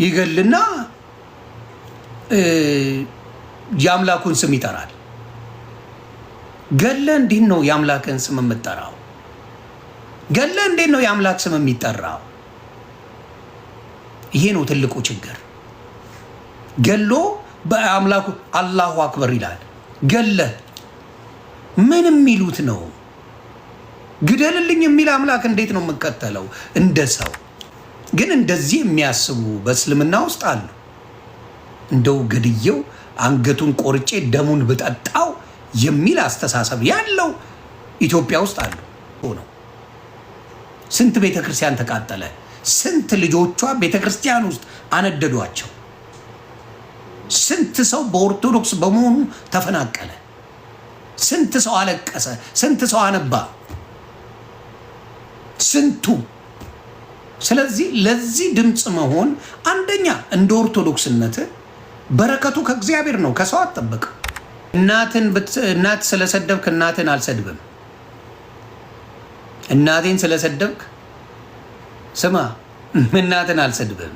ይገልና ያምላኩን ስም ይጠራል። ገለ እንዴት ነው ያምላክን ስም የምትጠራው? ገለ እንዴት ነው ያምላክ ስም የሚጠራው? ይሄ ነው ትልቁ ችግር። ገሎ በአምላኩ አላሁ አክበር ይላል። ገለ ምን የሚሉት ነው? ግደልልኝ የሚል አምላክ እንዴት ነው የምከተለው? እንደ ሰው ግን እንደዚህ የሚያስቡ በእስልምና ውስጥ አሉ። እንደው ገድየው አንገቱን ቆርጬ ደሙን ብጠጣው የሚል አስተሳሰብ ያለው ኢትዮጵያ ውስጥ አሉ ነው። ስንት ቤተክርስቲያን ተቃጠለ? ስንት ልጆቿ ቤተክርስቲያን ውስጥ አነደዷቸው? ስንት ሰው በኦርቶዶክስ በመሆኑ ተፈናቀለ? ስንት ሰው አለቀሰ? ስንት ሰው አነባ? ስንቱ። ስለዚህ ለዚህ ድምፅ መሆን አንደኛ እንደ ኦርቶዶክስነት በረከቱ ከእግዚአብሔር ነው፣ ከሰው አትጠብቅ። እናት ስለሰደብክ እናትን አልሰድብም። እናቴን ስለሰደብክ ስማ እናትን አልሰድብም።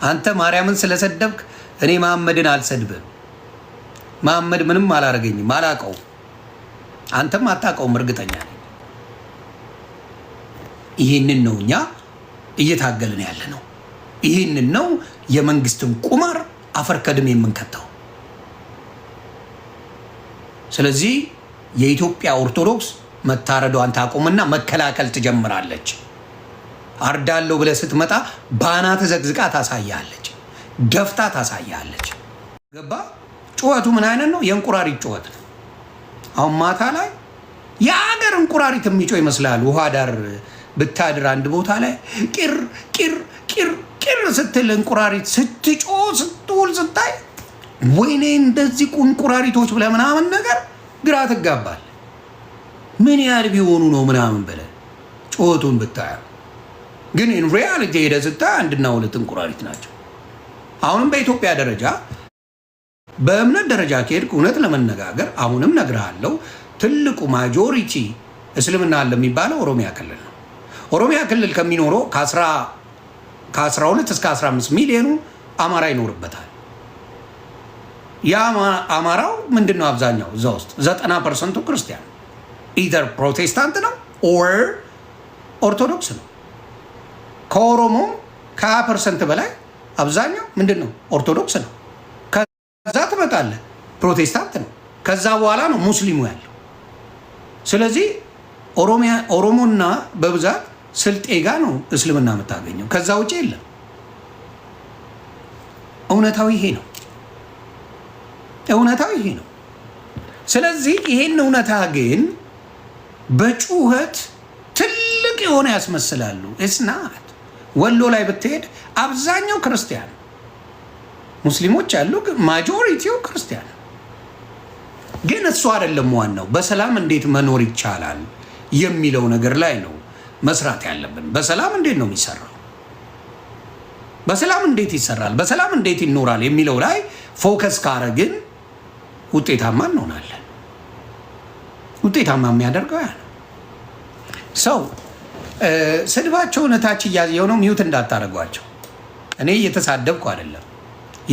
አንተ ማርያምን ስለሰደብክ እኔ መሐመድን አልሰድብም። መሐመድ ምንም አላረገኝም፣ አላቀው። አንተም አታቀውም፣ እርግጠኛ ነኝ። ይህንን ነው እኛ እየታገልን ያለ ነው። ይህንን ነው የመንግስትን ቁማር አፈር ከድሜ የምንከተው። ስለዚህ የኢትዮጵያ ኦርቶዶክስ መታረዷን ታቆምና መከላከል ትጀምራለች። አርዳለሁ ብለህ ስትመጣ ባናት ዘግዝቃ ታሳያለች፣ ደፍታ ታሳያለች። ገባ? ጩኸቱ ምን አይነት ነው? የእንቁራሪት ጩኸት ነው። አሁን ማታ ላይ የአገር እንቁራሪት የሚጮህ ይመስላል። ውሃ ዳር ብታድር አንድ ቦታ ላይ ቂር ቂር ቂር ቂር ስትል እንቁራሪት ስትጮህ ስትውል ስታይ ወይኔ እንደዚህ እንቁራሪቶች ብለህ ምናምን ነገር ግራ ትጋባል። ምን ያህል ቢሆኑ ነው ምናምን ብለህ ጩኸቱን ብታየው፣ ግን ኢን ሪያሊቲ ሄደህ ስታይ አንድና ሁለት እንቁራሪት ናቸው። አሁንም በኢትዮጵያ ደረጃ በእምነት ደረጃ ከሄድክ እውነት ለመነጋገር አሁንም ነግርሃለሁ፣ ትልቁ ማጆሪቲ እስልምና አለ የሚባለው ኦሮሚያ ክልል ነው። ኦሮሚያ ክልል ከሚኖረው ከ12 እስከ 15 ሚሊዮኑ አማራ ይኖርበታል። ያ አማራው ምንድን ነው? አብዛኛው እዛ ውስጥ 90% ክርስቲያን ኢዘር ፕሮቴስታንት ነው ኦር ኦርቶዶክስ ነው። ከኦሮሞም ከ20% በላይ አብዛኛው ምንድን ነው? ኦርቶዶክስ ነው። ከዛ ትመጣለህ ፕሮቴስታንት ነው። ከዛ በኋላ ነው ሙስሊሙ ያለው። ስለዚህ ኦሮሞና በብዛት ስልጤ ጋ ነው እስልምና የምታገኘው። ከዛ ውጭ የለም። እውነታዊ ይሄ ነው። እውነታዊ ይሄ ነው። ስለዚህ ይሄን እውነታ ግን በጩኸት ትልቅ የሆነ ያስመስላሉ። እስናት ወሎ ላይ ብትሄድ አብዛኛው ክርስቲያን፣ ሙስሊሞች ያሉ ማጆሪቲው ክርስቲያን። ግን እሱ አይደለም ዋናው። በሰላም እንዴት መኖር ይቻላል የሚለው ነገር ላይ ነው መስራት ያለብን። በሰላም እንዴት ነው የሚሰራው? በሰላም እንዴት ይሰራል? በሰላም እንዴት ይኖራል የሚለው ላይ ፎከስ ካረግን ውጤታማ እንሆናለን። ውጤታማ የሚያደርገው ያ ነው። ሰው ስድባቸውን እታች እያየው ነው። ሚዩት እንዳታደርጓቸው። እኔ እየተሳደብኩ አይደለም።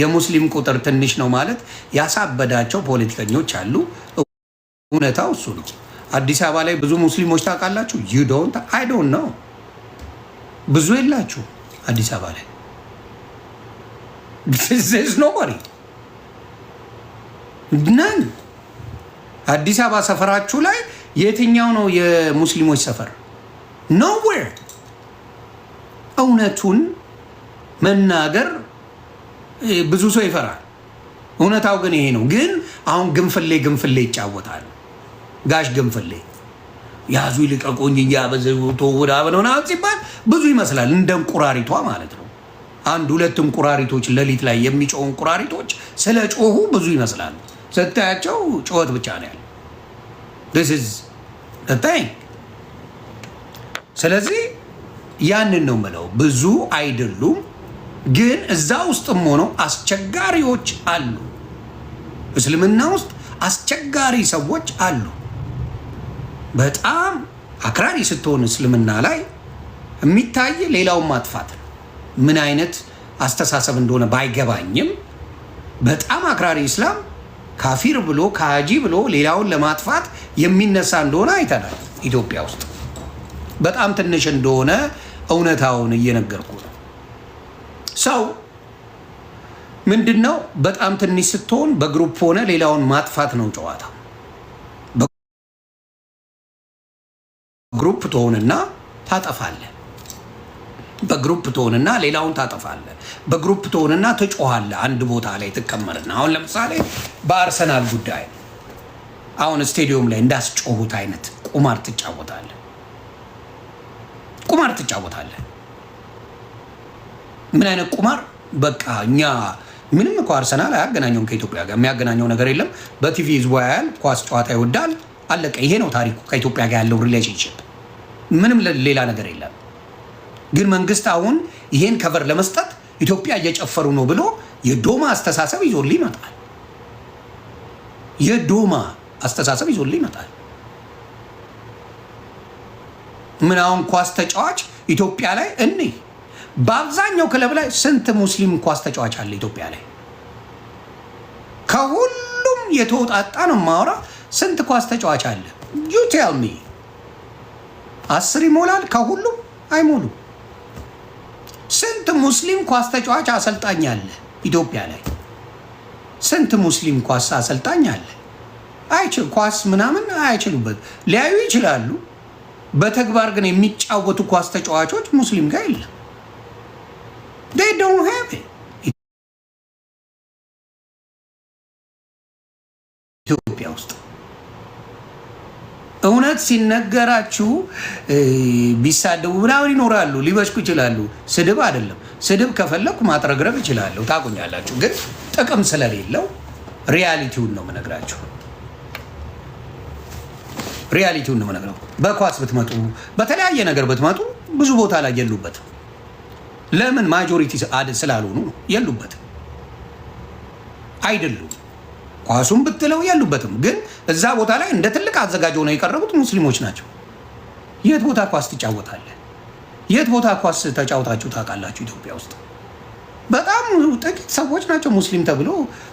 የሙስሊም ቁጥር ትንሽ ነው ማለት ያሳበዳቸው ፖለቲከኞች አሉ። እውነታው እሱ ነው። አዲስ አበባ ላይ ብዙ ሙስሊሞች ታውቃላችሁ? አይ ዶንት ኖው። ብዙ የላችሁ አዲስ አበባ ላይ ኖበሪ ነን። አዲስ አበባ ሰፈራችሁ ላይ የትኛው ነው የሙስሊሞች ሰፈር? ኖዌር። እውነቱን መናገር ብዙ ሰው ይፈራል። እውነታው ግን ይሄ ነው። ግን አሁን ግንፍሌ ይጫወታል። ጋሽ ግንፍሌ ያዙ ይልቀቁኝ እያበዘቶ ወዳ በነውና ሲባል ብዙ ይመስላል። እንደ እንቁራሪቷ ማለት ነው። አንድ ሁለት እንቁራሪቶች ሌሊት ላይ የሚጮሁ እንቁራሪቶች ስለ ጮሁ ብዙ ይመስላሉ። ስታያቸው ጩኸት ብቻ ነው ያለው። this is the thing። ስለዚህ ያንን ነው የምለው። ብዙ አይደሉም፣ ግን እዛ ውስጥም ሆነው አስቸጋሪዎች አሉ። እስልምና ውስጥ አስቸጋሪ ሰዎች አሉ። በጣም አክራሪ ስትሆን እስልምና ላይ የሚታይ ሌላውን ማጥፋት ነው። ምን አይነት አስተሳሰብ እንደሆነ ባይገባኝም በጣም አክራሪ እስላም ካፊር ብሎ ካጂ ብሎ ሌላውን ለማጥፋት የሚነሳ እንደሆነ አይተናል። ኢትዮጵያ ውስጥ በጣም ትንሽ እንደሆነ እውነታውን እየነገርኩ ነው። ሰው ምንድነው በጣም ትንሽ ስትሆን በግሩፕ ሆነ ሌላውን ማጥፋት ነው ጨዋታ። በግሩፕ ትሆንና ታጠፋለህ። በግሩፕ ትሆንና ሌላውን ታጠፋለህ። በግሩፕ ትሆንና ትጮሃለህ። አንድ ቦታ ላይ ትቀመርና አሁን ለምሳሌ በአርሰናል ጉዳይ አሁን ስቴዲየም ላይ እንዳስጮሁት አይነት ቁማር ትጫወታለህ። ቁማር ትጫወታለህ። ምን አይነት ቁማር? በቃ እኛ ምንም እኮ አርሰናል አያገናኘውም ከኢትዮጵያ ጋር የሚያገናኘው ነገር የለም። በቲቪ ህዝቡ ያያል፣ ኳስ ጨዋታ ይወዳል፣ አለቀ። ይሄ ነው ታሪኩ። ከኢትዮጵያ ጋር ያለው ሪሌሽንሽፕ ምንም ሌላ ነገር የለም። ግን መንግስት አሁን ይሄን ከቨር ለመስጠት ኢትዮጵያ እየጨፈሩ ነው ብሎ የዶማ አስተሳሰብ ይዞልህ ይመጣል። የዶማ አስተሳሰብ ይዞልህ ይመጣል። ምን አሁን ኳስ ተጫዋች ኢትዮጵያ ላይ በአብዛኛው ክለብ ላይ ስንት ሙስሊም ኳስ ተጫዋች አለ ኢትዮጵያ ላይ? ከሁሉም የተወጣጣ ነው ማውራ። ስንት ኳስ ተጫዋች አለ? ዩ ቴል ሚ። 10 ይሞላል? ከሁሉም አይሞሉም። ስንት ሙስሊም ኳስ ተጫዋች አሰልጣኝ አለ ኢትዮጵያ ላይ? ስንት ሙስሊም ኳስ አሰልጣኝ አለ? ኳስ ምናምን አይችሉበት። ሊያዩ ይችላሉ፣ በተግባር ግን የሚጫወቱ ኳስ ተጫዋቾች ሙስሊም ጋር የለም። they don't have it ኢትዮጵያ ውስጥ። እውነት ሲነገራችሁ ቢሳደቡ ምናምን ይኖራሉ፣ ሊበሽቁ ይችላሉ። ስድብ አይደለም። ስድብ ከፈለኩ ማጥረግረብ ይችላለሁ፣ ታቁኛላችሁ። ግን ጥቅም ስለሌለው ሪያሊቲውን ነው የምነግራችሁ። ሪያሊቲውን ነው የምነግረው። በኳስ ብትመጡ፣ በተለያየ ነገር ብትመጡ ብዙ ቦታ ላይ የሉበትም። ለምን? ማጆሪቲ ስላልሆኑ ነው የሉበትም። አይደሉም። ኳሱም ብትለው የሉበትም። ግን እዛ ቦታ ላይ እንደ ትልቅ አዘጋጅ ሆነው የቀረቡት ሙስሊሞች ናቸው። የት ቦታ ኳስ ትጫወታለህ? የት ቦታ ኳስ ተጫውታችሁ ታውቃላችሁ? ኢትዮጵያ ውስጥ በጣም ጥቂት ሰዎች ናቸው ሙስሊም ተብሎ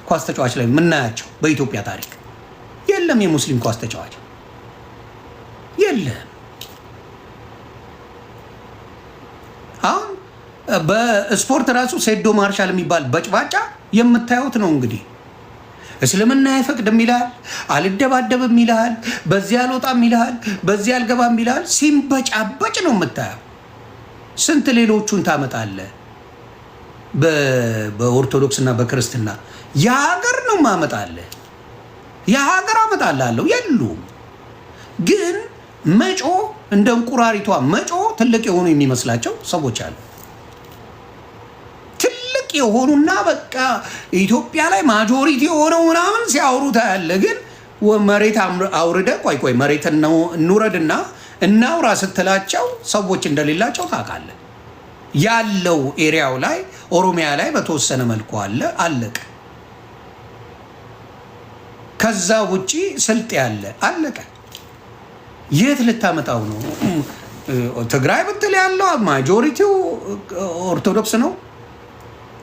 ኳስ ተጫዋች ላይ የምናያቸው። በኢትዮጵያ ታሪክ የለም የሙስሊም ኳስ ተጫዋች የለም። አሁን በስፖርት ራሱ ሴዶ ማርሻል የሚባል በጭባጫ የምታዩት ነው። እንግዲህ እስልምና አይፈቅድም ይልሃል፣ አልደባደብም ይልሃል፣ በዚህ አልወጣም ይልሃል፣ በዚህ አልገባም ይልሃል። ሲንበጫበጭ ነው የምታየው። ስንት ሌሎቹን ታመጣለህ? በኦርቶዶክስ እና በክርስትና የሀገር ነው ማመጣለህ፣ የሀገር አመጣላለሁ የሉም። ግን መጮ እንደ እንቁራሪቷ መጮ ትልቅ የሆኑ የሚመስላቸው ሰዎች አሉ። ትልቅ የሆኑና በቃ ኢትዮጵያ ላይ ማጆሪቲ የሆነው ምናምን ሲያወሩት ያለ ግን መሬት አውርደ ቆይ መሬት እንውረድና እናውራ ስትላቸው ሰዎች እንደሌላቸው ታውቃለህ። ያለው ኤሪያው ላይ ኦሮሚያ ላይ በተወሰነ መልኩ አለ፣ አለቀ። ከዛ ውጪ ስልጤ ያለ አለቀ። የት ልታመጣው ነው? ትግራይ ብትል ያለው ማጆሪቲው ኦርቶዶክስ ነው።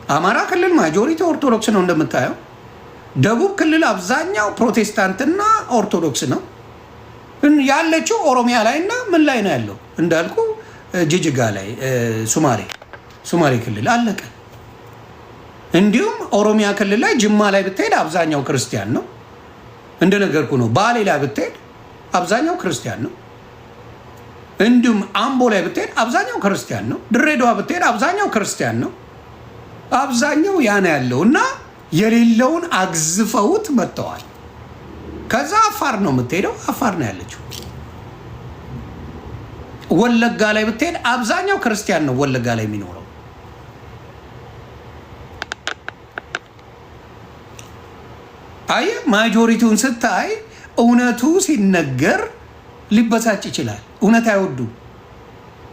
አማራ ክልል ማጆሪቲ ኦርቶዶክስ ነው እንደምታየው። ደቡብ ክልል አብዛኛው ፕሮቴስታንትና ኦርቶዶክስ ነው ያለችው። ኦሮሚያ ላይ እና ምን ላይ ነው ያለው እንዳልኩ ጅጅጋ ላይ ሱማሌ ክልል አለቀ። እንዲሁም ኦሮሚያ ክልል ላይ ጅማ ላይ ብትሄድ አብዛኛው ክርስቲያን ነው እንደነገርኩ ነው። ባሌ ላይ ብትሄድ አብዛኛው ክርስቲያን ነው። እንዲሁም አምቦ ላይ ብትሄድ አብዛኛው ክርስቲያን ነው። ድሬዳዋ ብትሄድ አብዛኛው ክርስቲያን ነው። አብዛኛው ያን ያለው እና የሌለውን አግዝፈውት መጥተዋል። ከዛ አፋር ነው የምትሄደው፣ አፋር ነው ያለችው። ወለጋ ላይ ብትሄድ አብዛኛው ክርስቲያን ነው ወለጋ ላይ የሚኖረው። አየህ፣ ማጆሪቲውን ስታይ እውነቱ ሲነገር ሊበሳጭ ይችላል። እውነት አይወዱም።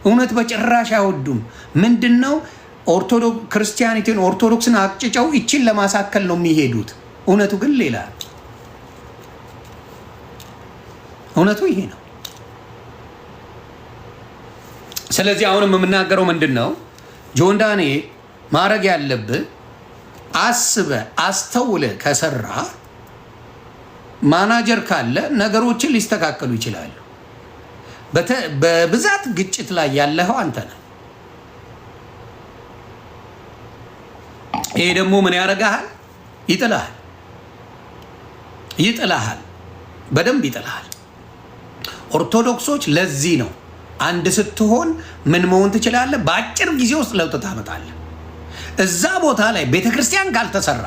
እውነት በጭራሽ አይወዱም። ምንድነው ክርስቲያኒቲን ኦርቶዶክስን አቅጭጨው ይችን ለማሳከል ነው የሚሄዱት። እውነቱ ግን ሌላ። እውነቱ ይሄ ነው። ስለዚህ አሁንም የምናገረው ምንድን ነው? ጆን ዳንኤል ማድረግ ያለብህ አስበህ አስተውለህ ከሰራ ማናጀር ካለ ነገሮችን ሊስተካከሉ ይችላሉ። በብዛት ግጭት ላይ ያለኸው አንተ ነህ። ይሄ ደግሞ ምን ያደርግሃል? ይጥልሃል፣ በደንብ ይጥልሃል። ኦርቶዶክሶች ለዚህ ነው አንድ ስትሆን ምን መሆን ትችላለህ? በአጭር ጊዜ ውስጥ ለውጥ ታመጣለህ። እዛ ቦታ ላይ ቤተክርስቲያን ካልተሰራ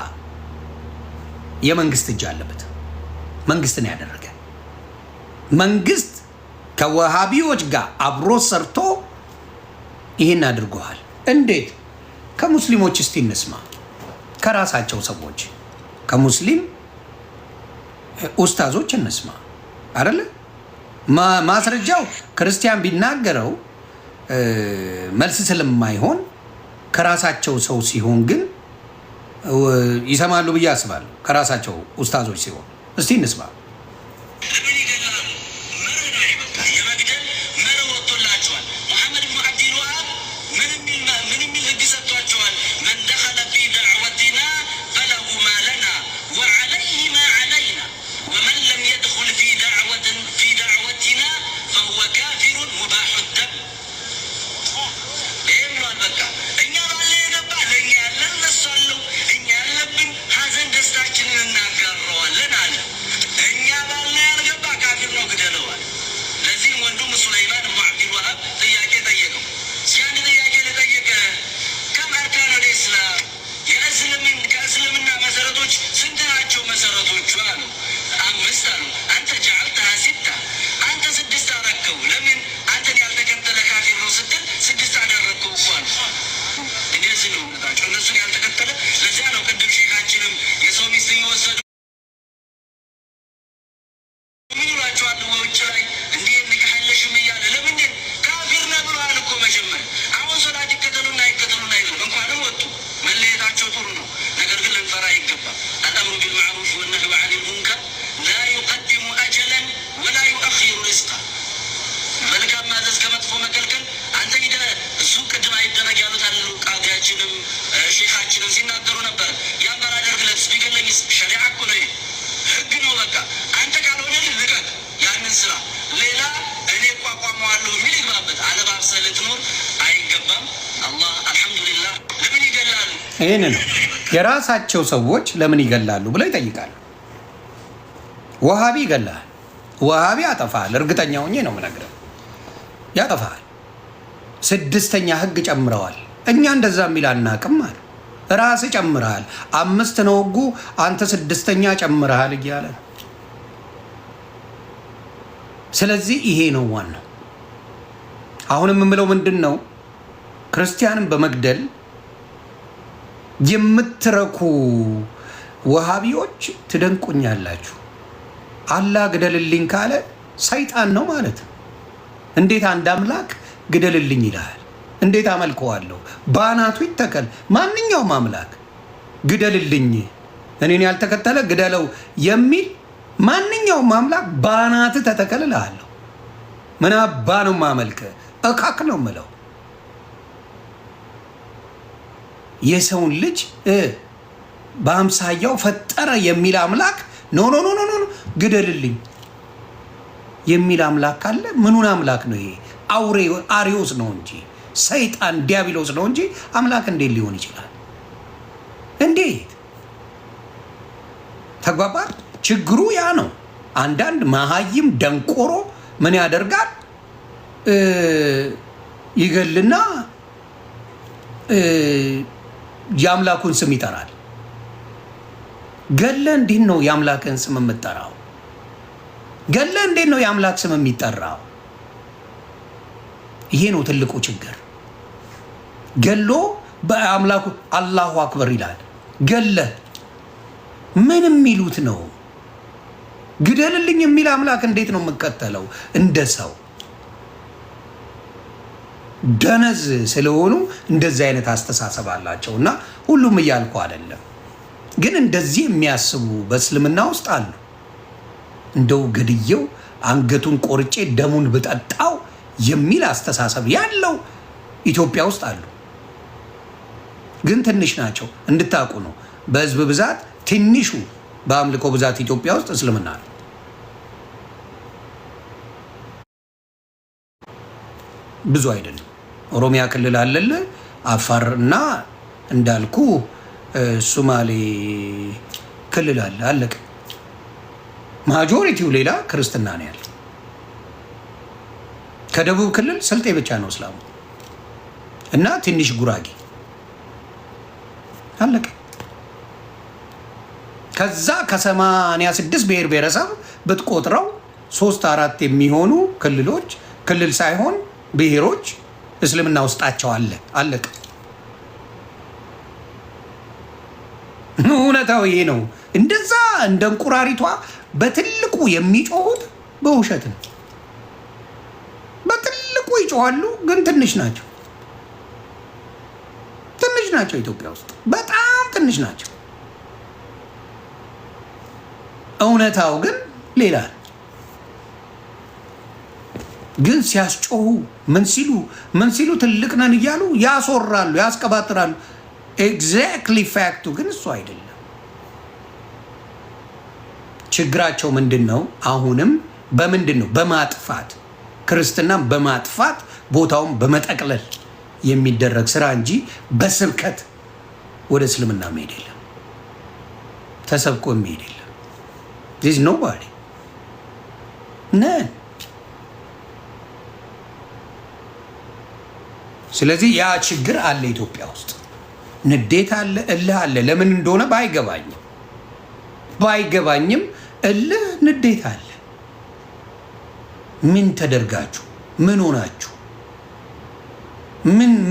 የመንግስት እጅ አለበት። መንግስትን ያደረገ መንግስት ከወሃቢዎች ጋር አብሮ ሰርቶ ይህን አድርገዋል። እንዴት? ከሙስሊሞች እስቲ እንስማ። ከራሳቸው ሰዎች ከሙስሊም ኡስታዞች እንስማ አይደለ? ማስረጃው ክርስቲያን ቢናገረው መልስ ስለማይሆን ከራሳቸው ሰው ሲሆን ግን ይሰማሉ ብዬ አስባለሁ። ከራሳቸው ኡስታዞች ሲሆን እስቲ እንስማ። ይህንን የራሳቸው ሰዎች ለምን ይገላሉ ብለው ይጠይቃሉ። ወሃቢ ይገላል፣ ወሃቢ ያጠፋል። እርግጠኛ ሆኜ ነው የምነግርህ፣ ያጠፋል። 6ኛ ህግ ጨምረዋል። እኛ እንደዛ የሚል አናቅም አለ። ራስህ ጨምረሃል። 5 ነው ህጉ፣ አንተ 6ኛ ጨምረሃል እያለ ነው። ስለዚህ ይሄ ነው ዋናው። አሁንም የምለው ምንድን ነው፣ ክርስቲያንን በመግደል የምትረኩ ወሃቢዎች ትደንቁኛላችሁ። አላህ ግደልልኝ ካለ ሰይጣን ነው ማለት ነው። እንዴት አንድ አምላክ ግደልልኝ ይልሃል? እንዴት አመልከዋለሁ? በአናቱ ይተከል። ማንኛውም አምላክ ግደልልኝ፣ እኔን ያልተከተለ ግደለው የሚል ማንኛውም አምላክ በአናት ተተከል እልሃለሁ። ምን አባ ነው ማመልከ? እካክ ነው ምለው። የሰውን ልጅ በአምሳያው ፈጠረ የሚል አምላክ ኖ ኖ ኖ ኖ ግደልልኝ የሚል አምላክ ካለ ምኑን አምላክ ነው ይሄ? አውሬ አሪዮስ ነው እንጂ ሰይጣን ዲያብሎስ ነው እንጂ አምላክ እንዴት ሊሆን ይችላል? እንዴት ተግባባል? ችግሩ ያ ነው። አንዳንድ መሀይም ደንቆሮ ምን ያደርጋል? ይገልና የአምላኩን ስም ይጠራል። ገለ እንዴት ነው የአምላክን ስም የምጠራው? ገለ እንዴት ነው የአምላክ ስም የሚጠራው? ይሄ ነው ትልቁ ችግር። ገሎ በአምላኩ አላሁ አክበር ይላል። ገለ ምን የሚሉት ነው? ግደልልኝ የሚል አምላክ እንዴት ነው የምከተለው? እንደ ሰው ደነዝ ስለሆኑ እንደዚህ አይነት አስተሳሰብ አላቸው። እና ሁሉም እያልኩ አይደለም፣ ግን እንደዚህ የሚያስቡ በእስልምና ውስጥ አሉ። እንደው ገድየው አንገቱን ቆርጬ ደሙን ብጠጣው የሚል አስተሳሰብ ያለው ኢትዮጵያ ውስጥ አሉ። ግን ትንሽ ናቸው እንድታውቁ ነው። በህዝብ ብዛት ትንሹ በአምልኮ ብዛት ኢትዮጵያ ውስጥ እስልምና ነው። ብዙ አይደለም። ኦሮሚያ ክልል አለለ፣ አፋር እና እንዳልኩ ሶማሌ ክልል አለ። አለቀ። ማጆሪቲው ሌላ ክርስትና ነው ያለ። ከደቡብ ክልል ስልጤ ብቻ ነው እስላሙ እና ትንሽ ጉራጌ። አለቀ። ከዛ ከ86 ብሔር ብሔረሰብ ብትቆጥረው 3-4 የሚሆኑ ክልሎች ክልል ሳይሆን ብሔሮች እስልምና ውስጣቸው አለ። አለቀ። እውነታው ይሄ ነው። እንደዛ እንደ እንቁራሪቷ በትልቁ የሚጮሁት በውሸት ነው። በትልቁ ይጮሃሉ፣ ግን ትንሽ ናቸው። ትንሽ ናቸው። ኢትዮጵያ ውስጥ በጣም ትንሽ ናቸው። እውነታው ግን ሌላ ነው። ግን ሲያስጮሁ ምን ሲሉ ትልቅ ነን እያሉ ያስወራሉ፣ ያስቀባጥራሉ። ኤግዛክትሊ ፋክቱ ግን እሱ አይደለም። ችግራቸው ምንድን ነው? አሁንም በምንድን ነው? በማጥፋት ክርስትናን በማጥፋት ቦታውን በመጠቅለል የሚደረግ ስራ እንጂ በስብከት ወደ እስልምና መሄድ የለም። ተሰብኮ መሄድ የለም። ዚስ ኖባዲ ነን። ስለዚህ ያ ችግር አለ ኢትዮጵያ ውስጥ። ንዴት አለ፣ እልህ አለ። ለምን እንደሆነ ባይገባኝም እልህ፣ ንዴት አለ። ምን ተደርጋችሁ? ምን ሆናችሁ?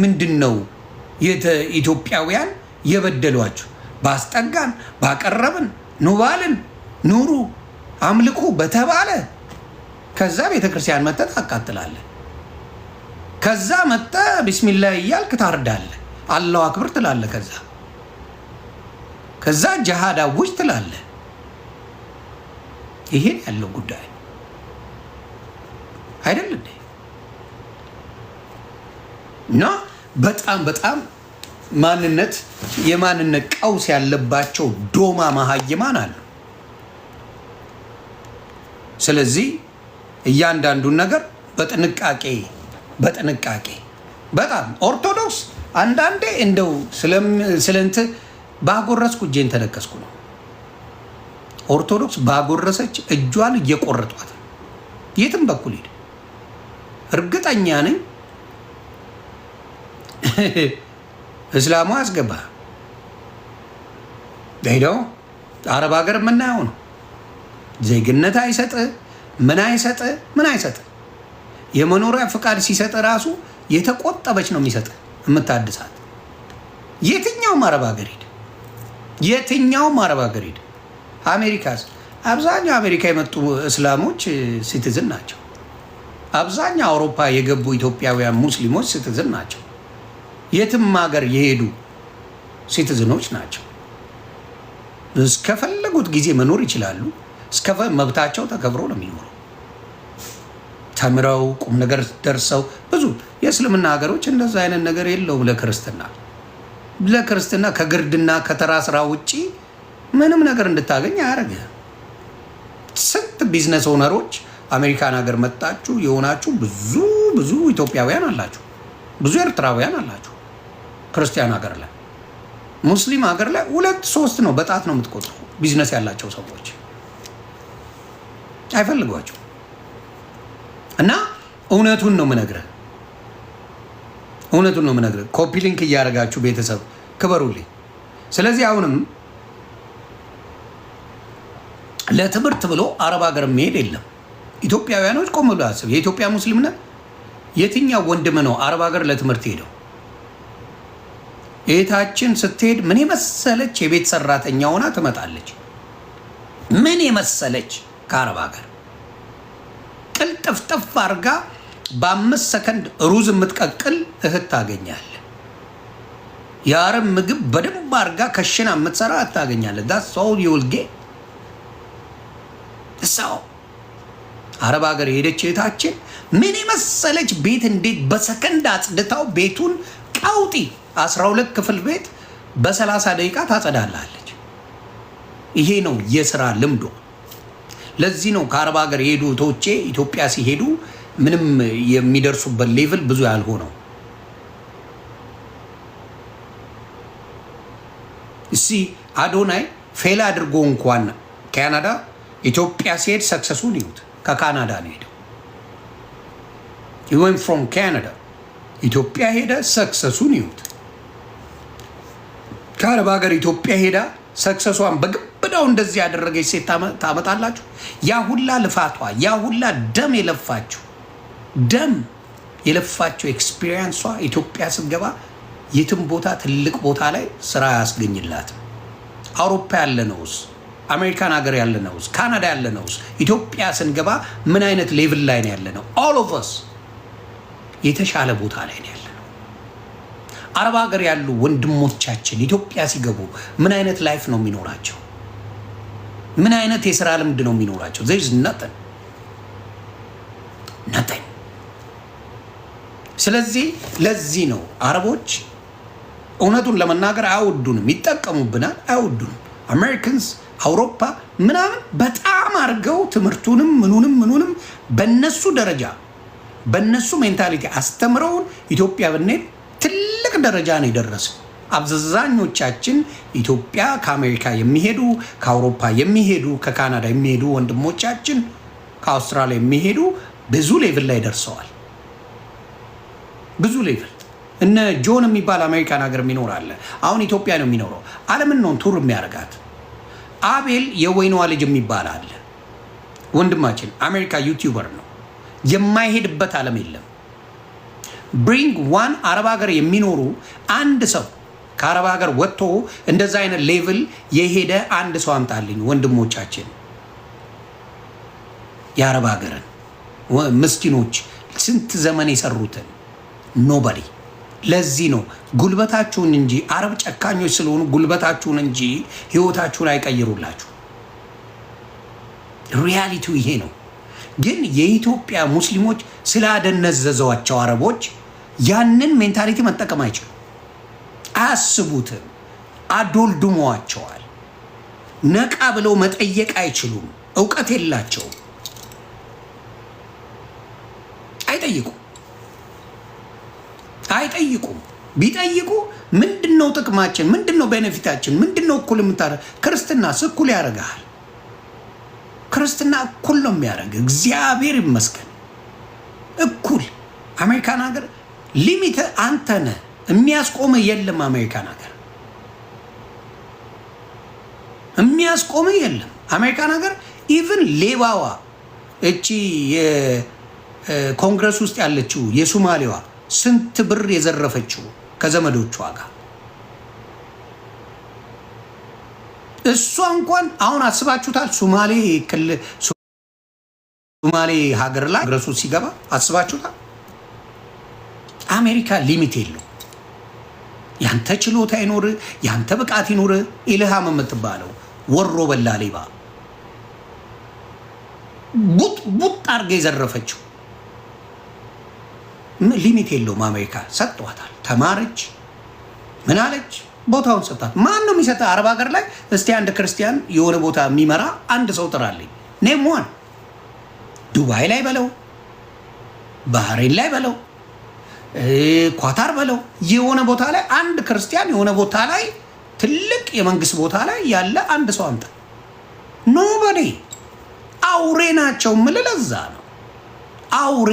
ምንድን ነው ኢትዮጵያውያን የበደሏችሁ? ባስጠጋን፣ ባቀረብን፣ ኑባልን፣ ኑሩ፣ አምልኩ በተባለ ከዛ ቤተክርስቲያን መተህ ታቃጥላለህ። ከዛ መተህ ቢስሚላህ እያልክ ታርዳለህ። አላሁ አክብር ትላለህ። ከዛ ጀሃድ አውጅ ትላለህ። ይሄን ያለው ጉዳይ አይደል እንዴ? እና በጣም የማንነት ቀውስ ያለባቸው ዶማ መሀይማን አሉ። ስለዚህ እያንዳንዱን ነገር በጥንቃቄ በጣም ኦርቶዶክስ አንዳንዴ እንደው ስለንት ባጎረስኩ እጄን ተነከስኩ ነው። ኦርቶዶክስ ባጎረሰች እጇን እየቆረጧት የትም በኩል ሄደ። እርግጠኛ ነኝ እስላሙ አስገባ ሄደው አረብ ሀገር የምናየው ነው። ዜግነት አይሰጥ ምን አይሰጥ የመኖሪያ ፍቃድ ሲሰጥ ራሱ የተቆጠበች ነው የሚሰጥ የምታድሳት። የትኛውም አረብ ሀገር ሄድ አሜሪካስ አብዛኛው አሜሪካ የመጡ እስላሞች ሲቲዝን ናቸው። አብዛኛው አውሮፓ የገቡ ኢትዮጵያውያን ሙስሊሞች ሲቲዝን ናቸው። የትም ሀገር የሄዱ ሲቲዝኖች ናቸው። እስከፈለጉት ጊዜ መኖር ይችላሉ። መብታቸው ተከብሮ ነው የሚኖሩ። ተምረው ቁም ነገር ደርሰው ብዙ የእስልምና ሀገሮች እንደዛ አይነት ነገር የለውም። ለክርስትና ከግርድና ከተራ ስራ ውጪ ምንም ነገር እንድታገኝ አያደርግም። ስንት ቢዝነስ ኦነሮች አሜሪካን ሀገር መጣችሁ የሆናችሁ ብዙ ኢትዮጵያውያን አላችሁ፣ ብዙ ኤርትራውያን አላችሁ። ክርስቲያን ሀገር ላይ ሙስሊም ሀገር ላይ 2-3 ነው በጣት ነው የምትቆጥሩ ቢዝነስ ያላቸው ሰዎች አይፈልጓቸው። እና እውነቱን ነው የምነግርህ። ኮፒ ሊንክ እያደረጋችሁ ቤተሰብ ክበሩልኝ። ስለዚህ አሁንም ለትምህርት ብሎ አረብ ሀገር መሄድ የለም። ኢትዮጵያውያኖች ቆም ብሎ አስብ። የኢትዮጵያ ሙስሊምነት የትኛው ወንድም ነው አረብ ሀገር ለትምህርት ሄደው? እህታችን ስትሄድ ምን የመሰለች የቤት ሰራተኛ ሆና ትመጣለች። ምን የመሰለች ከአረብ ሀገር ቅልጥፍጥፍ አርጋ በ5 ሰከንድ ሩዝ የምትቀቅል እህት ታገኛለህ። የአረብ ምግብ በደንብ አርጋ ከሽና የምትሰራ እህት ታገኛለህ። ዳትስ ኦል ዩ ዊል ጌት። ሰው አረብ ሀገር የሄደች እህታችን ምን የመሰለች ቤት እንዴት በሰከንድ አጽድታው ቤቱን ቀውጢ 12 ክፍል ቤት በ30 ደቂቃ ታጸዳላለች። ይሄ ነው የስራ ልምዶ። ለዚህ ነው ከአረብ ሀገር የሄዱ ቶቼ ኢትዮጵያ ሲሄዱ ምንም የሚደርሱበት ሌቭል ብዙ ያልሆነው። እሺ አዶናይ ፌል አድርጎ እንኳን ካናዳ ኢትዮጵያ ሲሄድ ሰክሰሱን ይዩት። ከካናዳ ነው ሄደው he went from Canada ኢትዮጵያ ሄደ ሰክሰሱን ይዩት። ከአረብ ሀገር ኢትዮጵያ ሄዳ ሰክሰሷን በግብዳው እንደዚህ ያደረገች ሴት ታመጣላችሁ። ያ ሁላ ልፋቷ ያ ሁላ ደም የለፋቸው ኤክስፒሪየንሷ ኢትዮጵያ ስትገባ የትም ቦታ ትልቅ ቦታ ላይ ስራ ያስገኝላትም። አውሮፓ ያለነውስ፣ አሜሪካን ሀገር ያለነውስ፣ ካናዳ ያለነውስ ኢትዮጵያ ስንገባ ምን አይነት ሌቭል ላይ ነው ያለነው? ኦል ኦፍ አስ የተሻለ ቦታ ላይ ነው ያለነው። አረብ ሀገር ያሉ ወንድሞቻችን ኢትዮጵያ ሲገቡ ምን አይነት ላይፍ ነው የሚኖራቸው? ምን አይነት የስራ ልምድ ነው የሚኖራቸው? there is nothing። ስለዚህ ለዚህ ነው አረቦች እውነቱን ለመናገር አይወዱንም፣ ይጠቀሙብናል፣ አይወዱንም። አሜሪካንስ አውሮፓ ምናምን በጣም አድርገው ትምህርቱንም ምኑንም በነሱ ደረጃ በነሱ ሜንታሊቲ አስተምረውን ኢትዮጵያ ብንሄድ ትልቅ ደረጃ ነው የደረሰው። አብዛኞቻችን ኢትዮጵያ ከአሜሪካ የሚሄዱ ከአውሮፓ የሚሄዱ ከካናዳ የሚሄዱ ወንድሞቻችን ከአውስትራሊያ የሚሄዱ ብዙ ሌቭል ላይ ደርሰዋል። ብዙ ሌቭል እነ ጆን የሚባል አሜሪካን ሀገር የሚኖር አለ። አሁን ኢትዮጵያ ነው የሚኖረው። ዓለምን ነው ቱር የሚያደርጋት። አቤል የወይኗ ልጅ የሚባል አለ ወንድማችን፣ አሜሪካ ዩቲዩበር ነው። የማይሄድበት ዓለም የለም። ብሪንግ ዋን አረብ ሀገር የሚኖሩ አንድ ሰው ከአረብ ሀገር ወጥቶ እንደዛ አይነት ሌቭል የሄደ አንድ ሰው አምጣልኝ ወንድሞቻችን። የአረብ ሀገርን ምስኪኖች ስንት ዘመን የሰሩትን ኖባዲ። ለዚህ ነው ጉልበታችሁን እንጂ አረብ ጨካኞች ስለሆኑ ጉልበታችሁን እንጂ ህይወታችሁን አይቀይሩላችሁ። ሪያሊቲው ይሄ ነው። ግን የኢትዮጵያ ሙስሊሞች ስላደነዘዟቸው አረቦች ያንን ሜንታሊቲ መጠቀም አይችሉም፣ አያስቡትም፣ አዶልድሟቸዋል። ነቃ ብለው መጠየቅ አይችሉም፣ እውቀት የላቸውም፣ አይጠይቁም። ቢጠይቁ ምንድነው ጥቅማችን? ምንድነው ቤኔፊታችን? ምንድነው እኩል የምታደርግ? ክርስትናስ እኩል ያደርግሃል። ክርስትና እኩል ነው የሚያደርግ። እግዚአብሔር ይመስገን እኩል። አሜሪካን ሀገር ሊሚት አንተ ነህ፣ የሚያስቆምህ የለም። አሜሪካን ሀገር የሚያስቆምህ የለም። አሜሪካን ሀገር ኢቭን ሌባዋ እቺ የኮንግረስ ውስጥ ያለችው የሶማሌዋ ስንት ብር የዘረፈችው ከዘመዶቿ ጋር እሷ እንኳን አሁን አስባችሁታል? ሶማሌ ሀገር ላይ ኮንግረሱ ሲገባ አስባችሁታል? አሜሪካ ሊሚት የለው። ያንተ ችሎታ ይኖር፣ ያንተ ብቃት ይኖር። ኢልሃም የምትባለው ወሮ በላ ሌባ ቡጥ አድርጋ የዘረፈችው ሊሚት የለውም። አሜሪካ ሰጥቷታል። ተማረች፣ ምን አለች? ቦታውን ሰጣት። ማን ነው የሚሰጠ? አረብ ሀገር ላይ እስቲ አንድ ክርስቲያን የሆነ ቦታ የሚመራ አንድ ሰው ጥራልኝ። ኔም ዋን። ዱባይ ላይ በለው፣ ባህሬን ላይ በለው፣ ኳታር በለው፣ የሆነ ቦታ ላይ አንድ ክርስቲያን የሆነ ቦታ ላይ ትልቅ የመንግስት ቦታ ላይ ያለ አንድ ሰው አምጣ። ኖበዴ። አውሬ ናቸው። ምልለዛ ነው አውሬ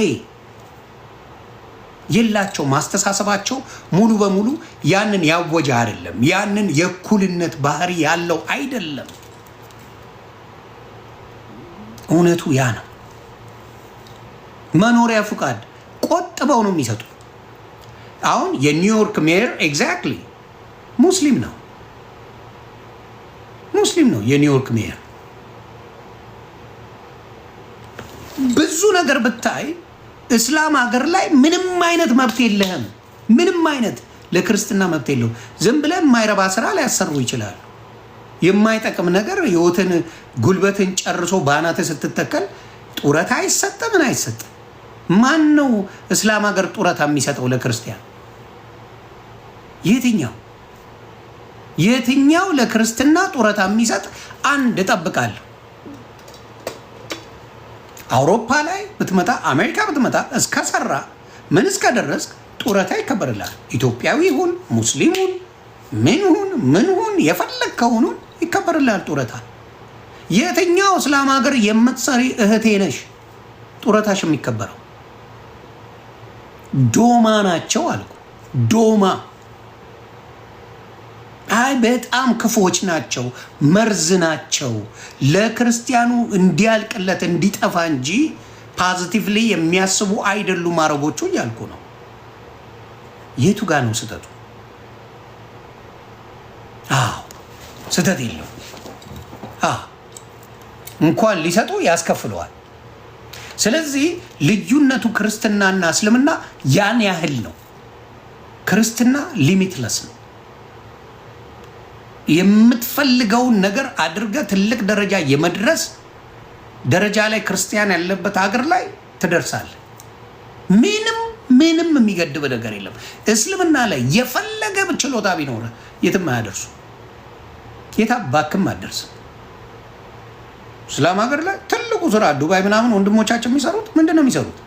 የላቸው። ማስተሳሰባቸው ሙሉ በሙሉ ያንን ያወጀ አይደለም። ያንን የእኩልነት ባህሪ ያለው አይደለም። እውነቱ ያ ነው። መኖሪያ ፍቃድ ቆጥበው ነው የሚሰጡ። አሁን የኒውዮርክ ሜየር ኤግዛክትሊ ሙስሊም ነው የኒውዮርክ ሜየር። ብዙ ነገር ብታይ እስላም ሀገር ላይ ምንም አይነት መብት የለህም። ምንም አይነት ለክርስትና መብት የለውም። ዝም ብለህ የማይረባ ስራ ሊያሰሩ ይችላሉ። የማይጠቅም ነገር ህይወትን ጉልበትን ጨርሶ ባናትህ ስትተከል ጡረታ አይሰጥ፣ ምን አይሰጥ። ማን ነው እስላም ሀገር ጡረታ የሚሰጠው ለክርስቲያን? የትኛው? የትኛው ለክርስትና ጡረታ የሚሰጥ አንድ እጠብቃለሁ። አውሮፓ ላይ ብትመጣ አሜሪካ ብትመጣ እስከሰራ ምን እስከደረስ ጡረታ ይከበርላል። ኢትዮጵያዊ ሁን ሙስሊም ሁን ምን ሁን የፈለግከውን ይከበርላል ጡረታ። የትኛው እስላም ሀገር የምትሰሪ እህቴ ነሽ ጡረታሽ የሚከበረው? ዶማ ናቸው አልኩ። ዶማ አይ በጣም ክፎች ናቸው፣ መርዝ ናቸው። ለክርስቲያኑ እንዲያልቅለት እንዲጠፋ እንጂ ፖዚቲቭሊ የሚያስቡ አይደሉም አረቦቹ እያልኩ ነው። የቱ ጋር ነው ስህተቱ? አዎ ስህተት የለው። እንኳን ሊሰጡ ያስከፍለዋል። ስለዚህ ልዩነቱ ክርስትናና እስልምና ያን ያህል ነው። ክርስትና ሊሚትለስ ነው። የምትፈልገውን ነገር አድርገ ትልቅ ደረጃ የመድረስ ደረጃ ላይ ክርስቲያን ያለበት ሀገር ላይ ትደርሳለህ። ምንም የሚገድብ ነገር የለም። እስልምና ላይ የፈለገ ችሎታ ቢኖር የትም አያደርሱ፣ የታባክም አደርስም። እስላም ሀገር ላይ ትልቁ ስራ ዱባይ ምናምን ወንድሞቻቸው የሚሰሩት ምንድን ነው የሚሰሩት?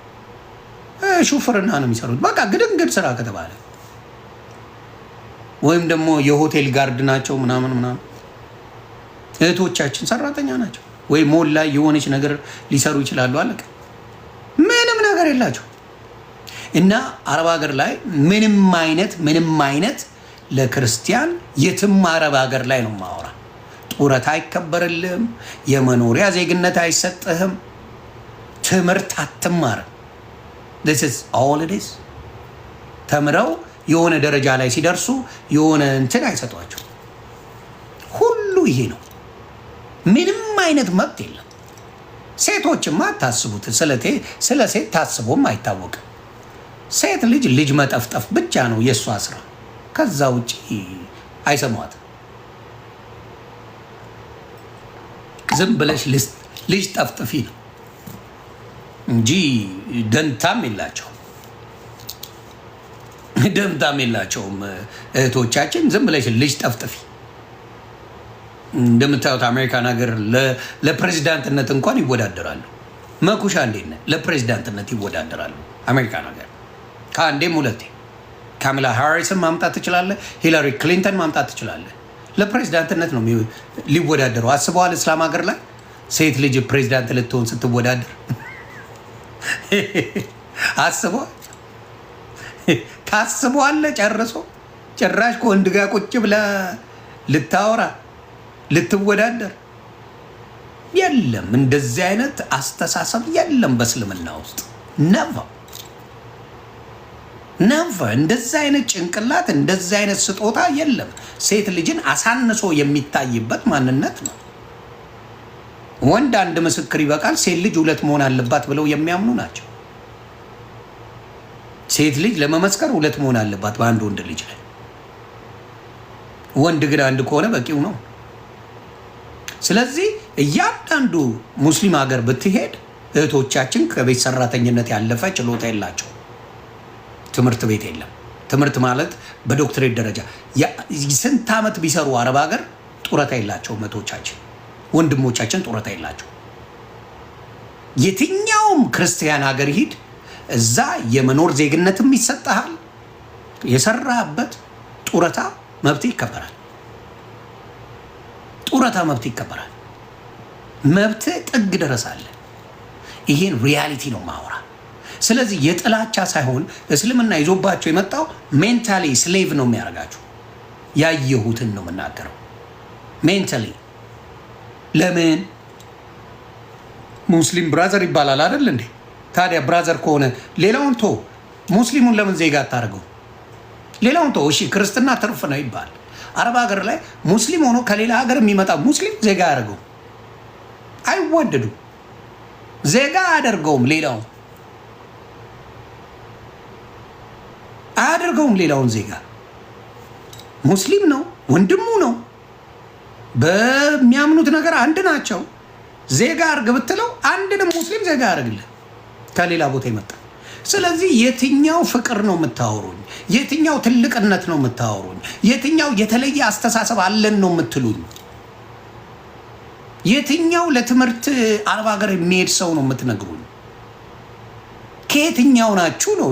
ሹፍርና ነው የሚሰሩት። በቃ ግድንግድ ስራ ከተባለ ወይም ደግሞ የሆቴል ጋርድ ናቸው ምናምን። እህቶቻችን ሰራተኛ ናቸው ወይ ሞል ላይ የሆነች ነገር ሊሰሩ ይችላሉ። አለቀ። ምንም ነገር የላቸው እና አረብ ሀገር ላይ ምንም አይነት ለክርስቲያን የትም አረብ ሀገር ላይ ነው ማወራ። ጡረታ አይከበርልህም። የመኖሪያ ዜግነት አይሰጥህም። ትምህርት አትማርም። this is all it is። ተምረው የሆነ ደረጃ ላይ ሲደርሱ የሆነ እንትን አይሰጧቸው። ሁሉ ይሄ ነው። ምንም አይነት መብት የለም። ሴቶችማ አታስቡት። ስለ ሴት ታስቦም አይታወቅም። ሴት ልጅ መጠፍጠፍ ብቻ ነው የእሷ ስራ። ከዛ ውጭ አይሰሟትም። ዝም ብለሽ ልጅ ጠፍጥፊ ነው እንጂ ደንታም የላቸውም እህቶቻችን። ዝም ብለሽ ልጅ ጠፍጥፊ። እንደምታዩት አሜሪካን ሀገር ለፕሬዚዳንትነት እንኳን ይወዳደራሉ። መኩሻ እንዴት ነህ? ለፕሬዚዳንትነት ይወዳደራሉ አሜሪካን ሀገር ከአንዴም ሁለቴ። ካማላ ሃሪስን ማምጣት ትችላለህ። ሂላሪ ክሊንተን ማምጣት ትችላለህ። ለፕሬዚዳንትነት ነው ሊወዳደሩ። አስበዋል? እስላም ሀገር ላይ ሴት ልጅ ፕሬዚዳንት ልትሆን ስትወዳደር አስበዋል? ታስበዋለህ? ጨርሶ ጭራሽ ከወንድ ጋር ቁጭ ብላ ልታወራ ልትወዳደር? የለም። እንደዚህ አይነት አስተሳሰብ የለም በእስልምና ውስጥ። ነቨር እንደዚህ አይነት ጭንቅላት እንደዚህ አይነት ስጦታ የለም። ሴት ልጅን አሳንሶ የሚታይበት ማንነት ነው። ወንድ አንድ ምስክር ይበቃል፣ ሴት ልጅ ሁለት መሆን አለባት ብለው የሚያምኑ ናቸው። ሴት ልጅ ለመመስከር ሁለት መሆን አለባት በአንድ ወንድ ልጅ ላይ። ወንድ ግን አንድ ከሆነ በቂው ነው። ስለዚህ እያንዳንዱ ሙስሊም ሀገር ብትሄድ እህቶቻችን ከቤት ሰራተኝነት ያለፈ ችሎታ የላቸው። ትምህርት ቤት የለም። ትምህርት ማለት በዶክትሬት ደረጃ ስንት ዓመት ቢሰሩ አረብ ሀገር ጡረታ የላቸው። እህቶቻችን ወንድሞቻችን ጡረታ የላቸው። የትኛውም ክርስቲያን ሀገር ሂድ፣ እዛ የመኖር ዜግነትም ይሰጥሃል። የሰራበት ጡረታ መብት ይከበራል። ጡረታ መብት ይከበራል። መብት ጥግ ደረሳለ። ይሄን ሪያሊቲ ነው ማወራ። ስለዚህ የጥላቻ ሳይሆን እስልምና ይዞባቸው የመጣው ሜንታሊ ስሌቭ ነው የሚያደርጋቸው። ያየሁትን ነው የምናገረው። ሜንታሊ ለምን ሙስሊም ብራዘር ይባላል አይደል እንዴ? ታዲያ ብራዘር ከሆነ ሌላውን ቶ ሙስሊሙን ለምን ዜጋ አታደርገው? ሌላውን ቶ እሺ፣ ክርስትና ትርፍ ነው ይባል። አረብ ሀገር ላይ ሙስሊም ሆኖ ከሌላ ሀገር የሚመጣ ሙስሊም ዜጋ አያደርገው። አይዋደዱ። ዜጋ አያደርገውም። ሌላውን አያደርገውም። ሌላውን ዜጋ ሙስሊም ነው፣ ወንድሙ ነው፣ በሚያምኑት ነገር አንድ ናቸው። ዜጋ አርግ ብትለው አንድንም ሙስሊም ዜጋ ያደርግልህ ከሌላ ቦታ ይመጣ። ስለዚህ የትኛው ፍቅር ነው የምታወሩኝ? የትኛው ትልቅነት ነው የምታወሩኝ? የትኛው የተለየ አስተሳሰብ አለን ነው የምትሉኝ? የትኛው ለትምህርት አረብ ሀገር የሚሄድ ሰው ነው የምትነግሩኝ? ከየትኛው ናችሁ ነው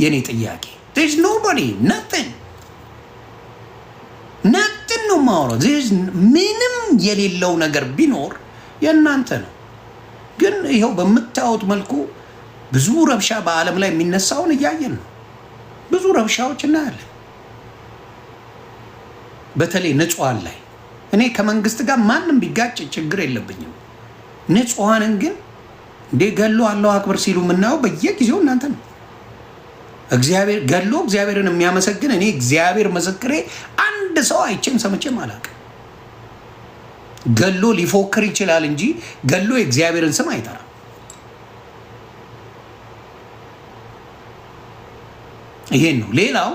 የኔ ጥያቄ። there's nobody nothing ነው የማወራው። ምንም የሌለው ነገር ቢኖር የእናንተ ነው። ግን ይኸው በምታዩት መልኩ ብዙ ረብሻ በዓለም ላይ የሚነሳውን እያየን ነው። ብዙ ረብሻዎች እናያለን፣ በተለይ ንጹሃን ላይ። እኔ ከመንግስት ጋር ማንም ቢጋጭ ችግር የለብኝም። ንጹሃንን ግን እንደ ገሎ አላሁ አክበር ሲሉ የምናየው በየጊዜው እናንተ ነው። እግዚአብሔር ገሎ እግዚአብሔርን የሚያመሰግን እኔ እግዚአብሔር ምስክሬ አንድ ሰው አይቼም ሰምቼም አላውቅም። ገሎ ሊፎክር ይችላል እንጂ ገሎ የእግዚአብሔርን ስም አይጠራም። ይሄን ነው። ሌላው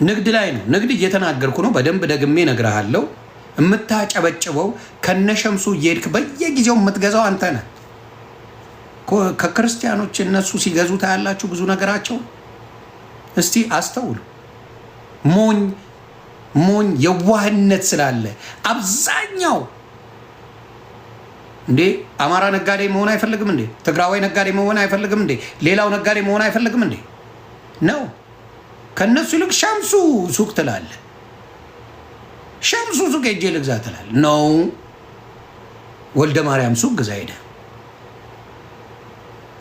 ንግድ ላይ ነው። ንግድ እየተናገርኩ ነው። በደንብ ደግሜ እነግርሃለሁ። የምታጨበጭበው ከነሸምሱ እየሄድክ በየጊዜው የምትገዛው አንተ ነህ። ከክርስቲያኖች እነሱ ሲገዙ ታያላችሁ ብዙ ነገራቸው። እስቲ አስተውሉ። ሞኝ የዋህነት ስላለ አብዛኛው እንዴ አማራ ነጋዴ መሆን አይፈልግም እንዴ? ትግራዋይ ነጋዴ መሆን አይፈልግም እንዴ? ሌላው ነጋዴ መሆን አይፈልግም እንዴ? ነው። ከነሱ ይልቅ ሸምሱ ሱቅ ትላለህ። ሸምሱ ሱቅ ሄጄ ልግዛ ትላለህ። ነው ወልደ ማርያም ሱቅ ግዛ ሄደ።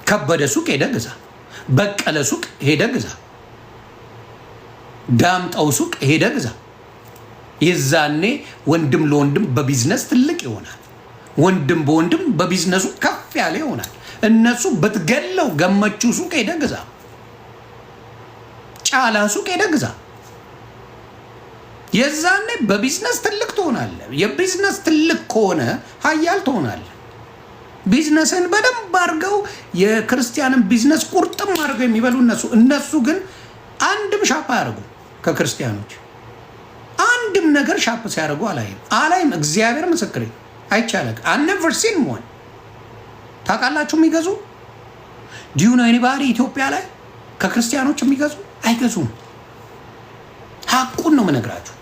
ከበደ ሱቅ ሄደ ግዛ። በቀለ ሱቅ ሄደ ግዛ። ዳምጠው ሱቅ ሄደ ግዛ። የዛኔ ወንድም ለወንድም በቢዝነስ ትልቅ ይሆናል። ወንድም በወንድም በቢዝነሱ ከፍ ያለ ይሆናል። እነሱ በትገለው ገመቹ ሱቅ ሄደ ግዛ። ጫላ ሱቅ ሄደ ግዛ። የዛኔ በቢዝነስ ትልቅ ትሆናለህ። የቢዝነስ ትልቅ ከሆነ ሀያል ትሆናለህ። ቢዝነስን በደንብ አድርገው የክርስቲያንን ቢዝነስ ቁርጥም አድርገው የሚበሉ እነሱ ግን አንድም ሻፕ አያደርጉ። ከክርስቲያኖች አንድም ነገር ሻፕ ሲያደርጉ አላይም። እግዚአብሔር ምስክሬ አይቻለቅ አነቨር ሲን ሞን ታውቃላችሁ። የሚገዙ ዲዩና ኤኒባዲ ኢትዮጵያ ላይ ከክርስቲያኖች የሚገዙ አይገዙም። ሀቁን ነው የምነግራችሁ።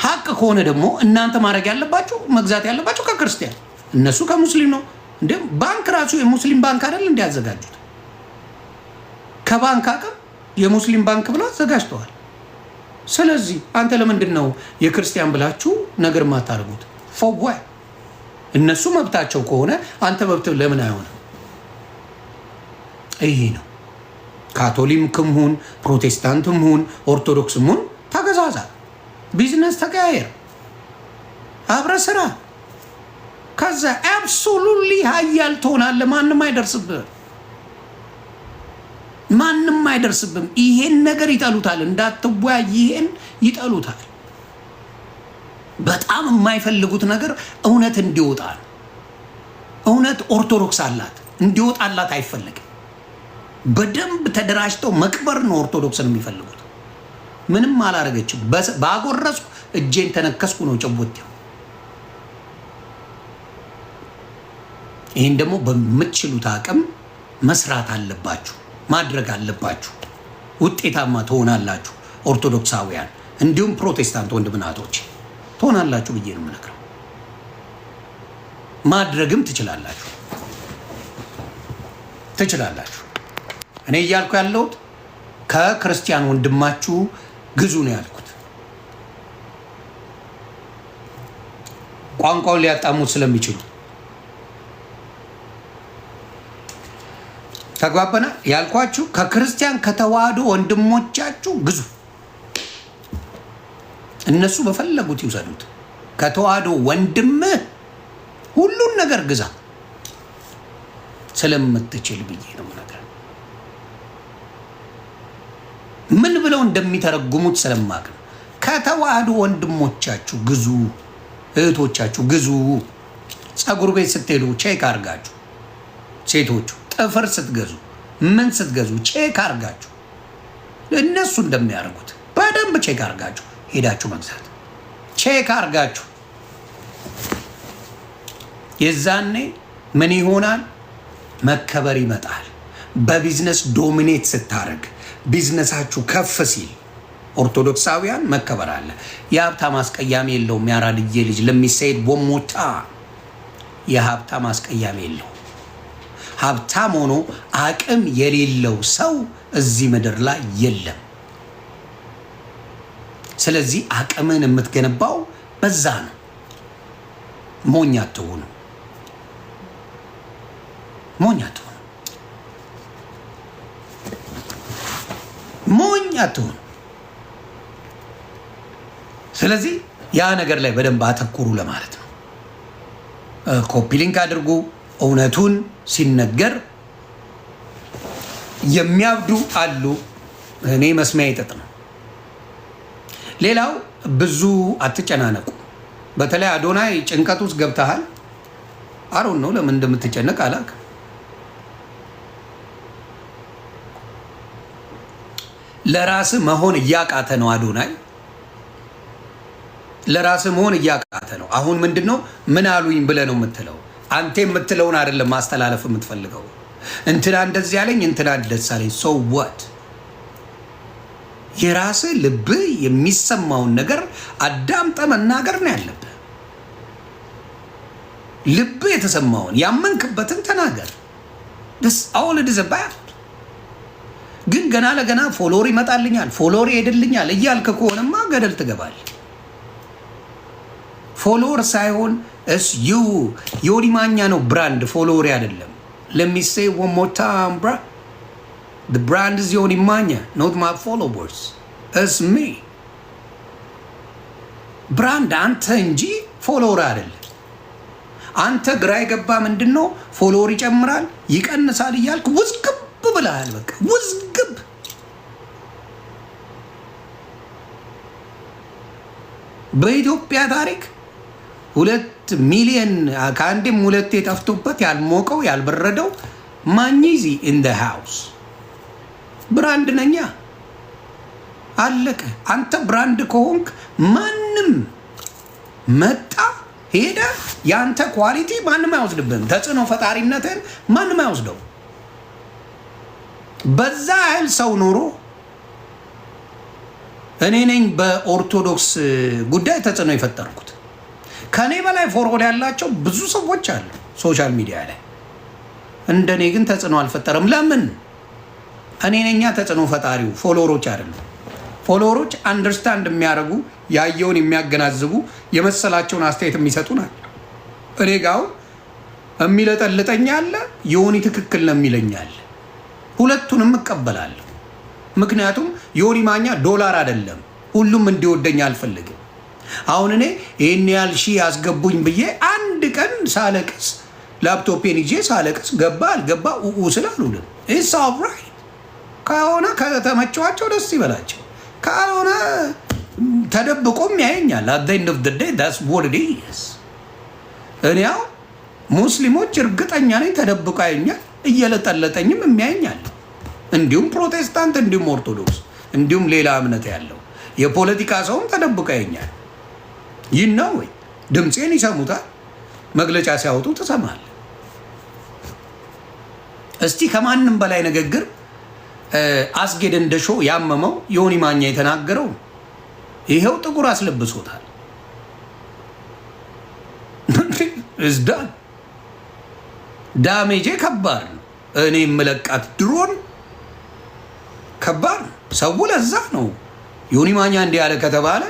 ሀቅ ከሆነ ደግሞ እናንተ ማድረግ ያለባችሁ መግዛት ያለባችሁ ከክርስቲያን። እነሱ ከሙስሊም ነው እንዴ? ባንክ ራሱ የሙስሊም ባንክ አይደል እንዲያዘጋጁት? ከባንክ አቅም የሙስሊም ባንክ ብለው አዘጋጅተዋል። ስለዚህ አንተ ለምንድን ነው የክርስቲያን ብላችሁ ነገር ማታደርጉት? ፎዋ እነሱ መብታቸው ከሆነ አንተ መብት ለምን አይሆንም? ይሄ ነው። ካቶሊክም ሁን ፕሮቴስታንትም ሁን ኦርቶዶክስም ሁን ተገዛዛ፣ ቢዝነስ ተቀያየር፣ አብረ ስራ። ከዛ አብሶሉትሊ ሀያል ትሆናለህ። ማንም አይደርስብም። ይሄን ነገር ይጠሉታል። እንዳትወያይ ይሄን ይጠሉታል። በጣም የማይፈልጉት ነገር እውነት እንዲወጣ ነው። እውነት ኦርቶዶክስ አላት እንዲወጣላት አይፈልግም። በደንብ ተደራጅተው መቅበር ነው ኦርቶዶክስን የሚፈልጉት። ምንም አላረገችም። ባጎረስኩ እጄን ተነከስኩ ነው ጭቦቴው። ይህን ደግሞ በምትችሉት አቅም መስራት አለባችሁ፣ ማድረግ አለባችሁ። ውጤታማ ትሆናላችሁ። ኦርቶዶክሳውያን እንዲሁም ፕሮቴስታንት ወንድምናቶች ትሆናላችሁ ብዬ ነው የምነግረው። ማድረግም ትችላላችሁ። እኔ እያልኩ ያለሁት ከክርስቲያን ወንድማችሁ ግዙ ነው ያልኩት። ቋንቋውን ሊያጣሙት ስለሚችሉ ተግባበና ያልኳችሁ ከክርስቲያን ከተዋህዶ ወንድሞቻችሁ ግዙ። እነሱ በፈለጉት ይውሰዱት። ከተዋህዶ ወንድምህ ሁሉን ነገር ግዛ ስለምትችል ብዬ ነው ነገር ምን ብለው እንደሚተረጉሙት ስለማቅ ነው። ከተዋህዶ ወንድሞቻችሁ ግዙ፣ እህቶቻችሁ ግዙ። ጸጉር ቤት ስትሄዱ ቼክ አርጋችሁ፣ ሴቶቹ ጥፍር ስትገዙ ምን ስትገዙ ቼክ አርጋችሁ፣ እነሱ እንደሚያደርጉት በደንብ ቼክ አርጋችሁ ሄዳችሁ መግዛት። ቼክ አርጋችሁ የዛኔ ምን ይሆናል? መከበር ይመጣል። በቢዝነስ ዶሚኔት ስታደርግ ቢዝነሳችሁ ከፍ ሲል ኦርቶዶክሳውያን መከበር አለ። የሀብታም አስቀያሚ የለውም። ያራድዬ ልጅ ለሚሰይድ ቦሞታ የሀብታም አስቀያሚ የለው። ሀብታም ሆኖ አቅም የሌለው ሰው እዚህ ምድር ላይ የለም። ስለዚህ አቅምን የምትገነባው በዛ ነው። ሞኝ አትሁኑ፣ ሞኝ አትሁኑ፣ ሞኝ አትሁኑ። ስለዚህ ያ ነገር ላይ በደንብ አተኩሩ ለማለት ነው። ኮፒ ሊንክ አድርጉ። እውነቱን ሲነገር የሚያብዱ አሉ። እኔ መስሚያ ይጠጥ ነው። ሌላው ብዙ አትጨናነቁ። በተለይ አዶናይ ጭንቀት ውስጥ ገብተሃል። አሮን ነው ለምን እንደምትጨነቅ አላክ። ለራስ መሆን እያቃተ ነው አዶናይ፣ ለራስ መሆን እያቃተ ነው። አሁን ምንድነው ምን አሉኝ ብለህ ነው የምትለው? አንተ የምትለውን አይደለም ማስተላለፍ የምትፈልገው። እንትና እንደዚህ ያለኝ እንትና ደስ አለኝ። ሶ ዋት? የራስ ልብ የሚሰማውን ነገር አዳምጠ መናገር ነው ያለብህ። ልብ የተሰማውን ያመንክበትን ተናገር። ደስ አውል ድዘባያት ግን ገና ለገና ፎሎወር ይመጣልኛል፣ ፎሎወር ይሄድልኛል እያልክ ከሆነማ ገደል ትገባል። ፎሎወር ሳይሆን እስ ዩ ዮኒ ማኛ ነው ብራንድ፣ ፎሎወር አይደለም። let me say one more time bro, the brand is ዮኒ ማኛ, not my followers, it's me. ብራንድ አንተ እንጂ ፎሎወር አይደለም። አንተ ግራ የገባ ምንድነው ፎሎወር ይጨምራል ይቀንሳል እያልክ ውዝግብ ብለሃል። በቃ ውዝግብ። በኢትዮጵያ ታሪክ 2 ሚሊዮን ከአንድም ሁለቴ ጠፍቶበት ያልሞቀው ያልበረደው ማኝዚ in the house ብራንድ ነኛ። አለቀ። አንተ ብራንድ ከሆንክ ማንም መጣ ሄደ ያንተ ኳሊቲ ማንም አይወስድብህም። ተጽዕኖ ፈጣሪነትን ማንም አይወስደው። በዛ ያህል ሰው ኖሮ እኔ ነኝ በኦርቶዶክስ ጉዳይ ተጽዕኖ የፈጠርኩት። ከኔ በላይ ፎርወርድ ያላቸው ብዙ ሰዎች አሉ ሶሻል ሚዲያ ላይ። እንደኔ ግን ተጽዕኖ አልፈጠረም። ለምን? እኔ ነኛ ተጽዕኖ ፈጣሪው፣ ፎሎወሮች አይደሉም። ፎሎወሮች አንደርስታንድ የሚያደርጉ ያየውን የሚያገናዝቡ የመሰላቸውን አስተያየት የሚሰጡ ናቸው። እኔ ጋው የሚለጠልጠኝ አለ፣ ዮኒ ትክክል ነው የሚለኝ አለ። ሁለቱንም እቀበላለሁ። ምክንያቱም ዮኒ ማኛ ዶላር አይደለም፣ ሁሉም እንዲወደኝ አልፈልግም። አሁን እኔ ይህን ያህል ሺህ ያስገቡኝ ብዬ አንድ ቀን ሳለቅስ ላፕቶፔን ይዤ ሳለቅስ ገባ አልገባ ስላሉልን ኢትስ ኦልራይት። ከሆነ ከተመቸዋቸው ደስ ይበላቸው፣ ካልሆነ ተደብቆም ያየኛል። at the end of the day that's what it is። እኔ ያው ሙስሊሞች እርግጠኛ ነኝ ተደብቆ ያየኛል፣ እየለጠለጠኝም የሚያየኛል። እንዲሁም ፕሮቴስታንት፣ እንዲሁም ኦርቶዶክስ፣ እንዲሁም ሌላ እምነት ያለው የፖለቲካ ሰውም ተደብቆ ያየኛል። ይህ ነው ወይ? ድምፄን ይሰሙታል። መግለጫ ሲያወጡ ትሰማል። እስቲ ከማንም በላይ ንግግር አስጌ ደንደሾ ያመመው ዮኒ ማኛ የተናገረው ይሄው ጥቁር አስለብሶታል። እዝዳን ዳሜጄ ከባድ ነው። እኔ የምለቃት ድሮን ከባድ ነው። ሰው ለዛ ነው ዮኒ ማኛ እንዲህ ያለ ከተባለ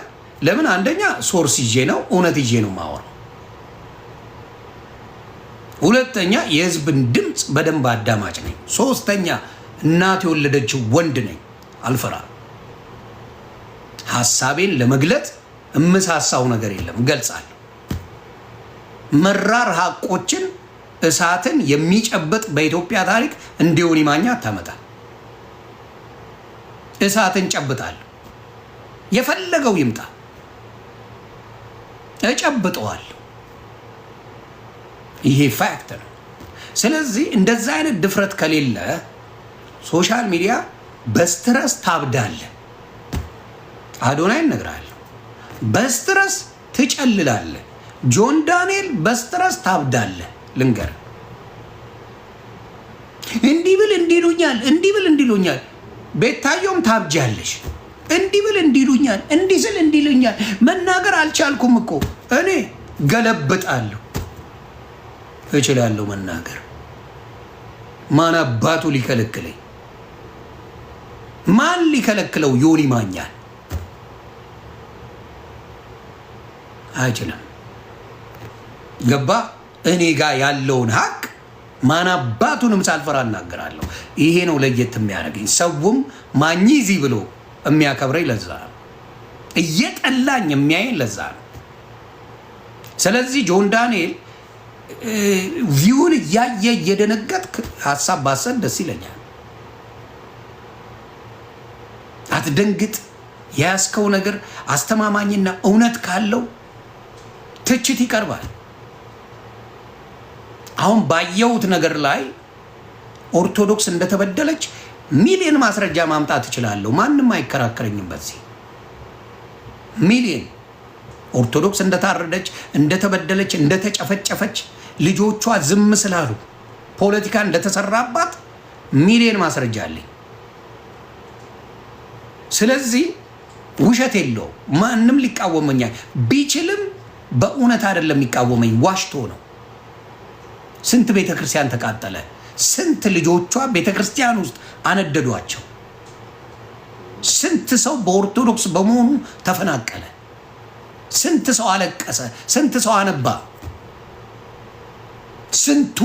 ለምን? አንደኛ ሶርስ ይዤ ነው፣ እውነት ይዤ ነው የማወራው። ሁለተኛ የህዝብን ድምፅ በደንብ አዳማጭ ነኝ። ሶስተኛ እናት የወለደችው ወንድ ነኝ፣ አልፈራም። ሀሳቤን ለመግለጥ እምሳሳው ነገር የለም፣ እገልጻለሁ። መራር ሀቆችን እሳትን የሚጨብጥ በኢትዮጵያ ታሪክ እንደ ዮኒ ማኛ አታመጣም። እሳትን ጨብጣለሁ፣ የፈለገው ይምጣ እጨብጠዋለሁ። ይሄ ፋክት ነው። ስለዚህ እንደዛ አይነት ድፍረት ከሌለ ሶሻል ሚዲያ በስትረስ ታብዳለህ። አዶናይ እነግርሃለሁ፣ በስትረስ ትጨልላለህ። ጆን ዳንኤል በስትረስ ታብዳለህ። ልንገርህ፣ እንዲህ እንዲብል እንዲሉኛል፣ እንዲብል እንዲሉኛል። ቤታየውም ታብጃለሽ። እንዲብል እንዲሉኛል፣ እንዲስል እንዲሉኛል። መናገር አልቻልኩም እኮ እኔ ገለብጣለሁ። እችላለሁ መናገር። ማን አባቱ ሊከለክለኝ? ማን ሊከለክለው? ዮኒ ማኛል አይችልም። ገባ? እኔ ጋር ያለውን ሀቅ ማን አባቱንም ሳልፈራ እናገራለሁ። ይሄ ነው ለየት የሚያደርገኝ። ሰውም ማኝዚ ብሎ የሚያከብረኝ ለዛ ነው። እየጠላኝ የሚያየኝ ለዛ ነው። ስለዚህ ጆን ዳንኤል ቪውን እያየ እየደነገጥክ ሀሳብ ባሰን ደስ ይለኛል። አትደንግጥ። የያዝከው ነገር አስተማማኝና እውነት ካለው ትችት ይቀርባል። አሁን ባየሁት ነገር ላይ ኦርቶዶክስ እንደተበደለች ሚሊዮን ማስረጃ ማምጣት እችላለሁ። ማንም አይከራከረኝም በዚህ ሚሊዮን። ኦርቶዶክስ እንደታረደች፣ እንደተበደለች፣ እንደተጨፈጨፈች ልጆቿ ዝም ስላሉ ፖለቲካ እንደተሰራባት ሚሊዮን ማስረጃ አለኝ። ስለዚህ ውሸት የለው። ማንም ሊቃወመኛል ቢችልም በእውነት አይደለም የሚቃወመኝ፣ ዋሽቶ ነው። ስንት ቤተክርስቲያን ተቃጠለ። ስንት ልጆቿ ቤተክርስቲያን ውስጥ አነደዷቸው። ስንት ሰው በኦርቶዶክስ በመሆኑ ተፈናቀለ። ስንት ሰው አለቀሰ። ስንት ሰው አነባ። ስንቱ።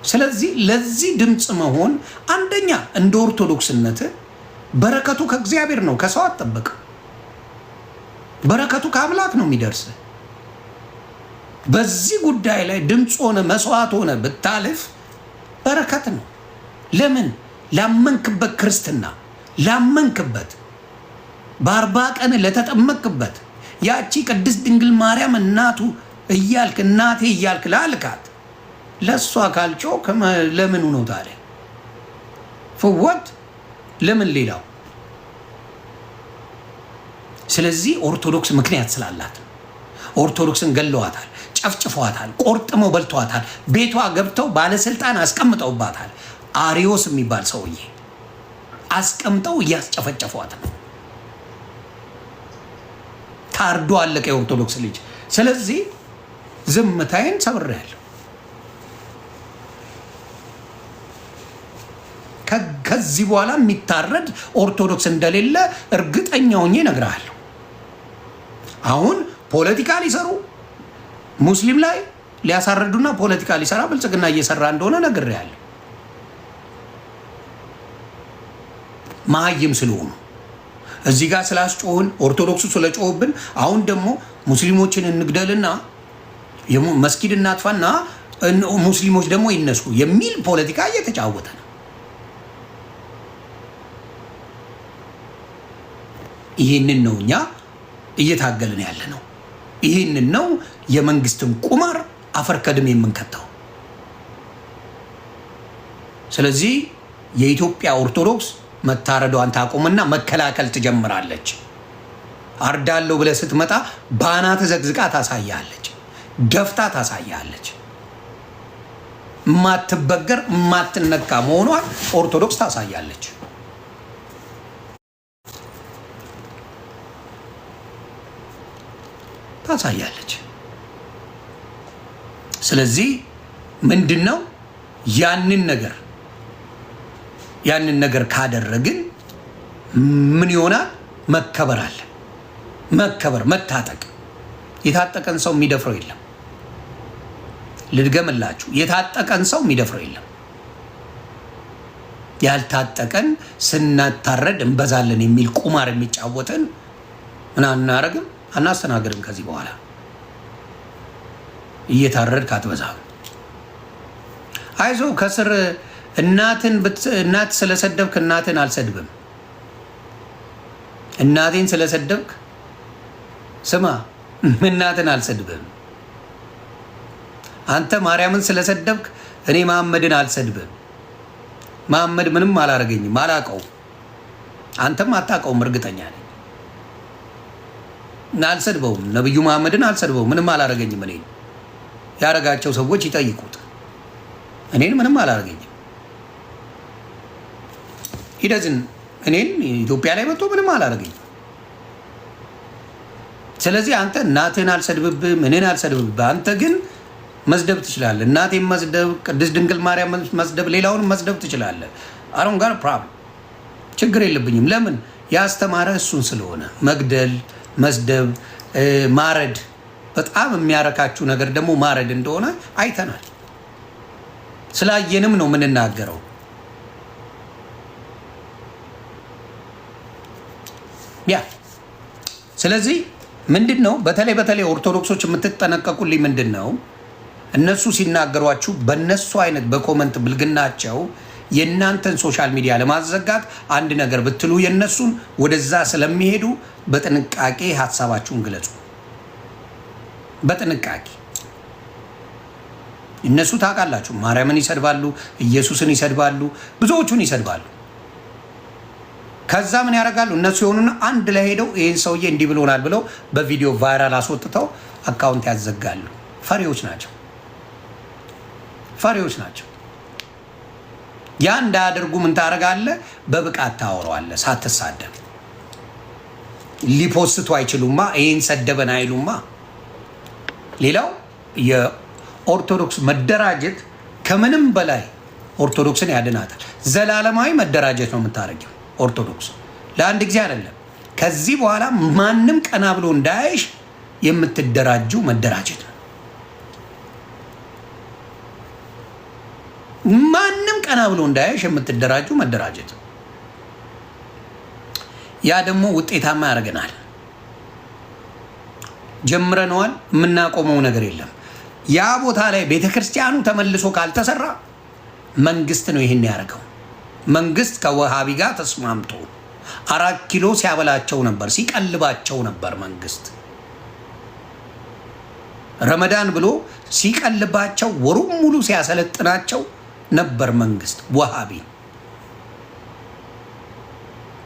ስለዚህ ለዚህ ድምፅ መሆን አንደኛ እንደ ኦርቶዶክስነት በረከቱ ከእግዚአብሔር ነው፣ ከሰው አትጠብቅ። በረከቱ ከአምላክ ነው የሚደርስ። በዚህ ጉዳይ ላይ ድምፅ ሆነ መስዋዕት ሆነ ብታልፍ በረከት ነው። ለምን? ላመንክበት ክርስትና፣ ላመንክበት በ40 ቀን ለተጠመቅበት ያቺ ቅድስት ድንግል ማርያም እናቱ እያልክ እናቴ እያልክ ላልካት ለእሷ ካልጮ ለምኑ ነው ታዲያ? ፍወት ለምን ሌላው? ስለዚህ ኦርቶዶክስ ምክንያት ስላላት ኦርቶዶክስን ገለዋታል፣ ጨፍጭፈዋታል፣ ቆርጥመው በልተዋታል። ቤቷ ገብተው ባለስልጣን አስቀምጠውባታል። አሪዮስ የሚባል ሰውዬ አስቀምጠው እያስጨፈጨፏት ነው። ታርዶ አለቀ የኦርቶዶክስ ልጅ። ስለዚህ ዝምታዬን ሰብሬያለሁ። ከዚህ በኋላ የሚታረድ ኦርቶዶክስ እንደሌለ እርግጠኛ ሆኜ እነግርሃለሁ። አሁን ፖለቲካ ሊሰሩ ሙስሊም ላይ ሊያሳርዱና ፖለቲካ ሊሰራ ብልጽግና እየሰራ እንደሆነ ነግሬያለሁ። መሀይም ስለሆኑ እዚህ ጋር ስላስጮህን ኦርቶዶክሱ ስለጮህብን አሁን ደግሞ ሙስሊሞችን እንግደልና መስጊድ እናጥፋና ሙስሊሞች ደግሞ ይነሱ የሚል ፖለቲካ እየተጫወተ ነው። ይህንን ነው እኛ እየታገልን ያለ ነው። ይህንን ነው የመንግስትን ቁማር አፈር ከድሜ የምንከተው። ስለዚህ የኢትዮጵያ ኦርቶዶክስ መታረዷን ታቆምና መከላከል ትጀምራለች። አርዳለሁ ብለህ ስትመጣ ባናት ዘግዝቃ ታሳያለች፣ ደፍታ ታሳያለች። ማትበገር ማትነካ መሆኗን ኦርቶዶክስ ታሳያለች። ታሳያለች። ስለዚህ ምንድነው ያንን ነገር ካደረግን ምን ይሆናል? መከበር አለ። መከበር፣ መታጠቅ። የታጠቀን ሰው የሚደፍረው የለም። ልድገምላችሁ፣ የታጠቀን ሰው የሚደፍረው የለም። ያልታጠቀን ስናታረድ እንበዛለን የሚል ቁማር የሚጫወትን ምን አናረግም፣ አናስተናግድም። ከዚህ በኋላ እየታረድክ አትበዛም። አይዞ ከስር እናት ስለሰደብክ እናትን አልሰድብም። እናቴን ስለሰደብክ ስማ፣ እናትን አልሰድብም። አንተ ማርያምን ስለሰደብክ እኔ መሐመድን አልሰድብም። መሐመድ ምንም አላረገኝም፣ አላቀውም። አንተም አታቀውም፣ እርግጠኛ ነኝ። አልሰድበውም፣ ነብዩ መሐመድን አልሰድበውም። ምንም አላረገኝም። እኔን ያረጋቸው ሰዎች ይጠይቁት። እኔን ምንም አላረገኝም። ሂደዝን እኔን ኢትዮጵያ ላይ መጥቶ ምንም አላደረገኝ። ስለዚህ አንተ እናትህን አልሰድብብህም፣ እኔን አልሰድብብህ። አንተ ግን መስደብ ትችላለህ። እናቴን መስደብ፣ ቅድስት ድንግል ማርያም መስደብ፣ ሌላውንም መስደብ ትችላለህ። አሮን ጋር ፕሮብለም ችግር የለብኝም። ለምን ያስተማረ እሱን ስለሆነ። መግደል፣ መስደብ፣ ማረድ በጣም የሚያረካችሁ ነገር ደግሞ ማረድ እንደሆነ አይተናል። ስላየንም ነው የምንናገረው። ያ ስለዚህ ምንድን ነው በተለይ ኦርቶዶክሶች የምትጠነቀቁልኝ ምንድን ነው እነሱ ሲናገሯችሁ በእነሱ አይነት በኮመንት ብልግናቸው የእናንተን ሶሻል ሚዲያ ለማዘጋት አንድ ነገር ብትሉ የእነሱን ወደዛ ስለሚሄዱ በጥንቃቄ ሀሳባችሁን ግለጹ። በጥንቃቄ እነሱ ታውቃላችሁ፣ ማርያምን ይሰድባሉ፣ ኢየሱስን ይሰድባሉ፣ ብዙዎቹን ይሰድባሉ። ከዛ ምን ያደርጋሉ እነሱ የሆኑና አንድ ላይ ሄደው ይህን ሰውዬ እንዲህ ብሎናል ብለው በቪዲዮ ቫይራል አስወጥተው አካውንት ያዘጋሉ። ፈሪዎች ናቸው፣ ፈሪዎች ናቸው። ያ እንዳያደርጉ ምን ታደርጋለህ? በብቃት ታወራዋለህ ሳትሳደብ። ሊፖስቱ አይችሉማ፣ ይህን ሰደበን አይሉማ። ሌላው የኦርቶዶክስ መደራጀት ከምንም በላይ ኦርቶዶክስን ያድናታል። ዘላለማዊ መደራጀት ነው የምታደርጊው ኦርቶዶክስ፣ ለአንድ ጊዜ አይደለም። ከዚህ በኋላ ማንም ቀና ብሎ እንዳያይሽ የምትደራጁ መደራጀት ነው። ማንም ቀና ብሎ እንዳያይሽ የምትደራጁ መደራጀት። ያ ደግሞ ውጤታማ ያደርገናል። ጀምረነዋል፣ የምናቆመው ነገር የለም። ያ ቦታ ላይ ቤተክርስቲያኑ ተመልሶ ካልተሰራ መንግስት ነው ይህን ያደርገው። መንግስት ከወሃቢ ጋር ተስማምቶ 4 ኪሎ ሲያበላቸው ነበር፣ ሲቀልባቸው ነበር። መንግስት ረመዳን ብሎ ሲቀልባቸው ወሩም ሙሉ ሲያሰለጥናቸው ነበር መንግስት ወሃቢ።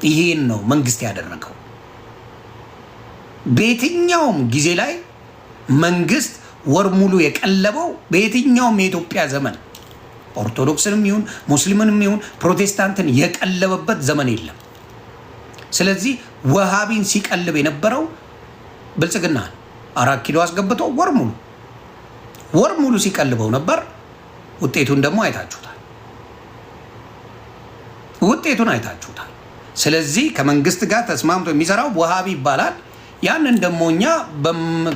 ይሄን ነው መንግስት ያደረገው። በየትኛውም ጊዜ ላይ መንግስት ወር ሙሉ የቀለበው በየትኛውም የኢትዮጵያ ዘመን ኦርቶዶክስንም ይሁን ሙስሊምንም ይሁን ፕሮቴስታንትን የቀለበበት ዘመን የለም። ስለዚህ ወሃቢን ሲቀልብ የነበረው ብልጽግና 4 ኪሎ አስገብቶ ወር ሙሉ ሲቀልበው ነበር። ውጤቱን ደግሞ አይታችሁታል። ውጤቱን አይታችሁታል። ስለዚህ ከመንግስት ጋር ተስማምቶ የሚሰራው ወሃቢ ይባላል። ያንን ደግሞ እኛ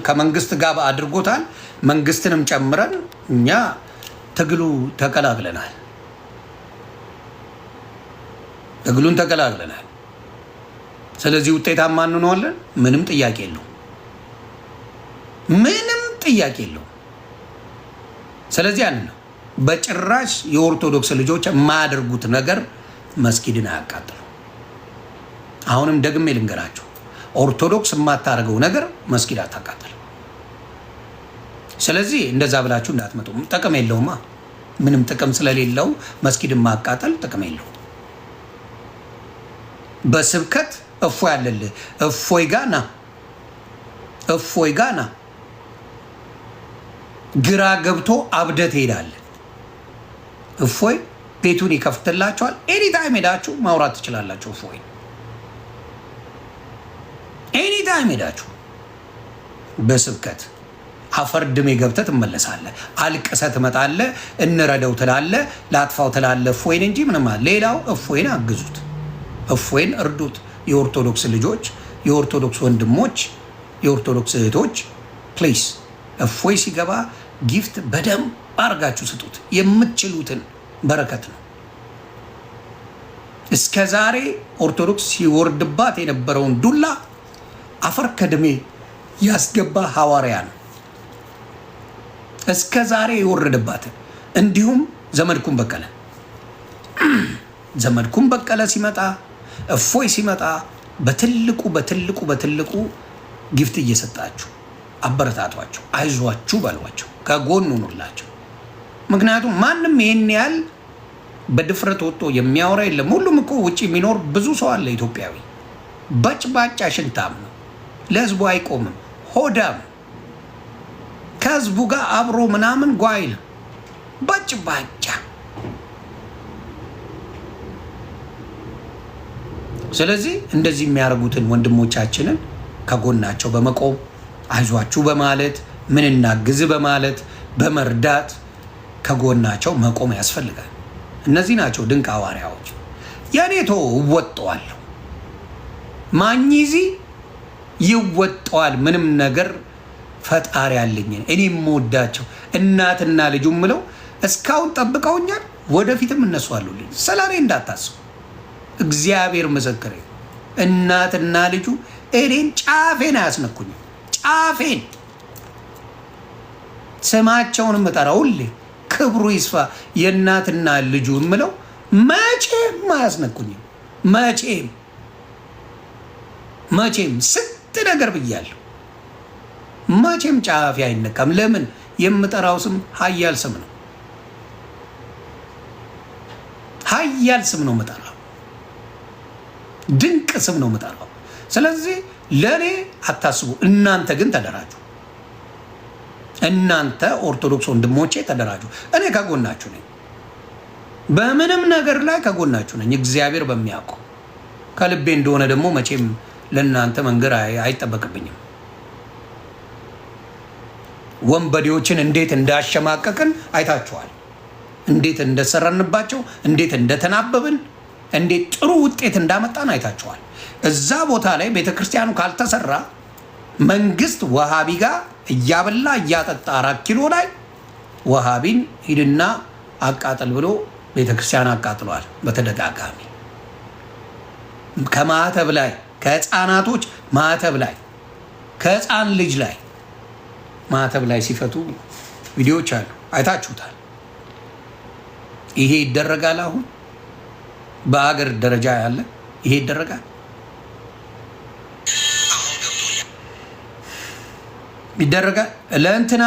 ከመንግስት ጋር አድርጎታል። መንግስትንም ጨምረን እኛ ትግሉ ተቀላቅለናል። ትግሉን ተቀላቅለናል። ስለዚህ ውጤታማ እንሆናለን። ምንም ጥያቄ የለው። ምንም ጥያቄ የለው። ስለዚህ ያን ነው በጭራሽ የኦርቶዶክስ ልጆች የማያደርጉት ነገር መስጊድን አያቃጥሉ። አሁንም ደግሜ ልንገራችሁ፣ ኦርቶዶክስ የማታደርገው ነገር መስጊድ አታቃጥል። ስለዚህ እንደዛ ብላችሁ እንዳትመጡ። ጥቅም የለውማ። ምንም ጥቅም ስለሌለው መስጊድን ማቃጠል ጥቅም የለው። በስብከት እፎይ ያለልህ እፎይ ጋና እፎይ ጋና ግራ ገብቶ አብደት ሄዳለህ። እፎይ ቤቱን ይከፍትላችኋል። ኤኒታይም ሄዳችሁ ማውራት ትችላላችሁ። እፎይ ኤኒታይም ሄዳችሁ በስብከት አፈር ድሜ ገብተህ ትመለሳለህ። አልቅሰህ ትመጣለህ። እንረደው ትላለህ፣ ላጥፋው ትላለህ እፎይን እንጂ ምንም። ሌላው እፎይን አግዙት፣ እፎይን እርዱት። የኦርቶዶክስ ልጆች፣ የኦርቶዶክስ ወንድሞች፣ የኦርቶዶክስ እህቶች ፕሊስ እፎይ ሲገባ ጊፍት በደንብ አርጋችሁ ስጡት። የምትችሉትን በረከት ነው። እስከ ዛሬ ኦርቶዶክስ ሲወርድባት የነበረውን ዱላ አፈር ከድሜ ያስገባ ሐዋርያ ነው። እስከ ዛሬ የወረደባትን እንዲሁም ዘመድኩን በቀለ ሲመጣ እፎይ ሲመጣ በትልቁ ጊፍት እየሰጣችሁ አበረታቷቸው፣ አይዟችሁ በሏቸው፣ ከጎን ሁኑላቸው። ምክንያቱም ማንም ይሄን ያህል በድፍረት ወጥቶ የሚያወራ የለም። ሁሉም እኮ ውጭ የሚኖር ብዙ ሰው አለ። ኢትዮጵያዊ በጭባጫ ሽንታም ነው። ለህዝቡ አይቆምም። ሆዳም ከህዝቡ ጋር አብሮ ምናምን ጓይል በጭባጫ ስለዚህ እንደዚህ የሚያደርጉትን ወንድሞቻችንን ከጎናቸው በመቆም አይዟችሁ በማለት ምን እናግዝ በማለት በመርዳት ከጎናቸው መቆም ያስፈልጋል። እነዚህ ናቸው ድንቅ ሐዋርያዎች። የኔቶ እወጣዋለሁ፣ ማኝዚ ይወጣዋል። ምንም ነገር ፈጣሪ ያለኝ እኔ የምወዳቸው እናትና ልጁ ምለው እስካሁን ጠብቀውኛል። ወደፊትም እነሱ አሉልኝ። ስለኔ እንዳታስቡ፣ እግዚአብሔር ምስክሬ። እናትና ልጁ እኔን ጫፌን አያስነኩኝም። ጫፌን ስማቸውን የምጠራው ሁሌ ክብሩ ይስፋ የእናትና ልጁ የምለው መቼም አያስነኩኝም። መቼም ስንት ነገር ብያለሁ። መቼም ጫፌ አይነካም። ለምን? የምጠራው ስም ኃያል ስም ነው። ኃያል ስም ነው የምጠራው። ድንቅ ስም ነው የምጠራው። ስለዚህ ለእኔ አታስቡ። እናንተ ግን ተደራጁ። እናንተ ኦርቶዶክስ ወንድሞቼ ተደራጁ። እኔ ከጎናችሁ ነኝ። በምንም ነገር ላይ ከጎናችሁ ነኝ። እግዚአብሔር በሚያውቀው ከልቤ እንደሆነ ደግሞ መቼም ለእናንተ መንገር አይጠበቅብኝም። ወንበዴዎችን እንዴት እንዳሸማቀቅን አይታችኋል። እንዴት እንደሰራንባቸው፣ እንዴት እንደተናበብን፣ እንዴት ጥሩ ውጤት እንዳመጣን አይታችኋል። እዛ ቦታ ላይ ቤተክርስቲያኑ ካልተሰራ መንግስት ወሃቢ ጋር እያበላ እያጠጣ 4 ኪሎ ላይ ወሃቢን ሂድና አቃጥል ብሎ ቤተክርስቲያን አቃጥሏል በተደጋጋሚ። ከማተብ ላይ ከህፃናቶች ማተብ ላይ ከህፃን ልጅ ላይ ማተብ ላይ ሲፈቱ ቪዲዮዎች አሉ፣ አይታችሁታል። ይሄ ይደረጋል። አሁን በአገር ደረጃ ያለ ይሄ ይደረጋል። ይደረጋል። ለእንትና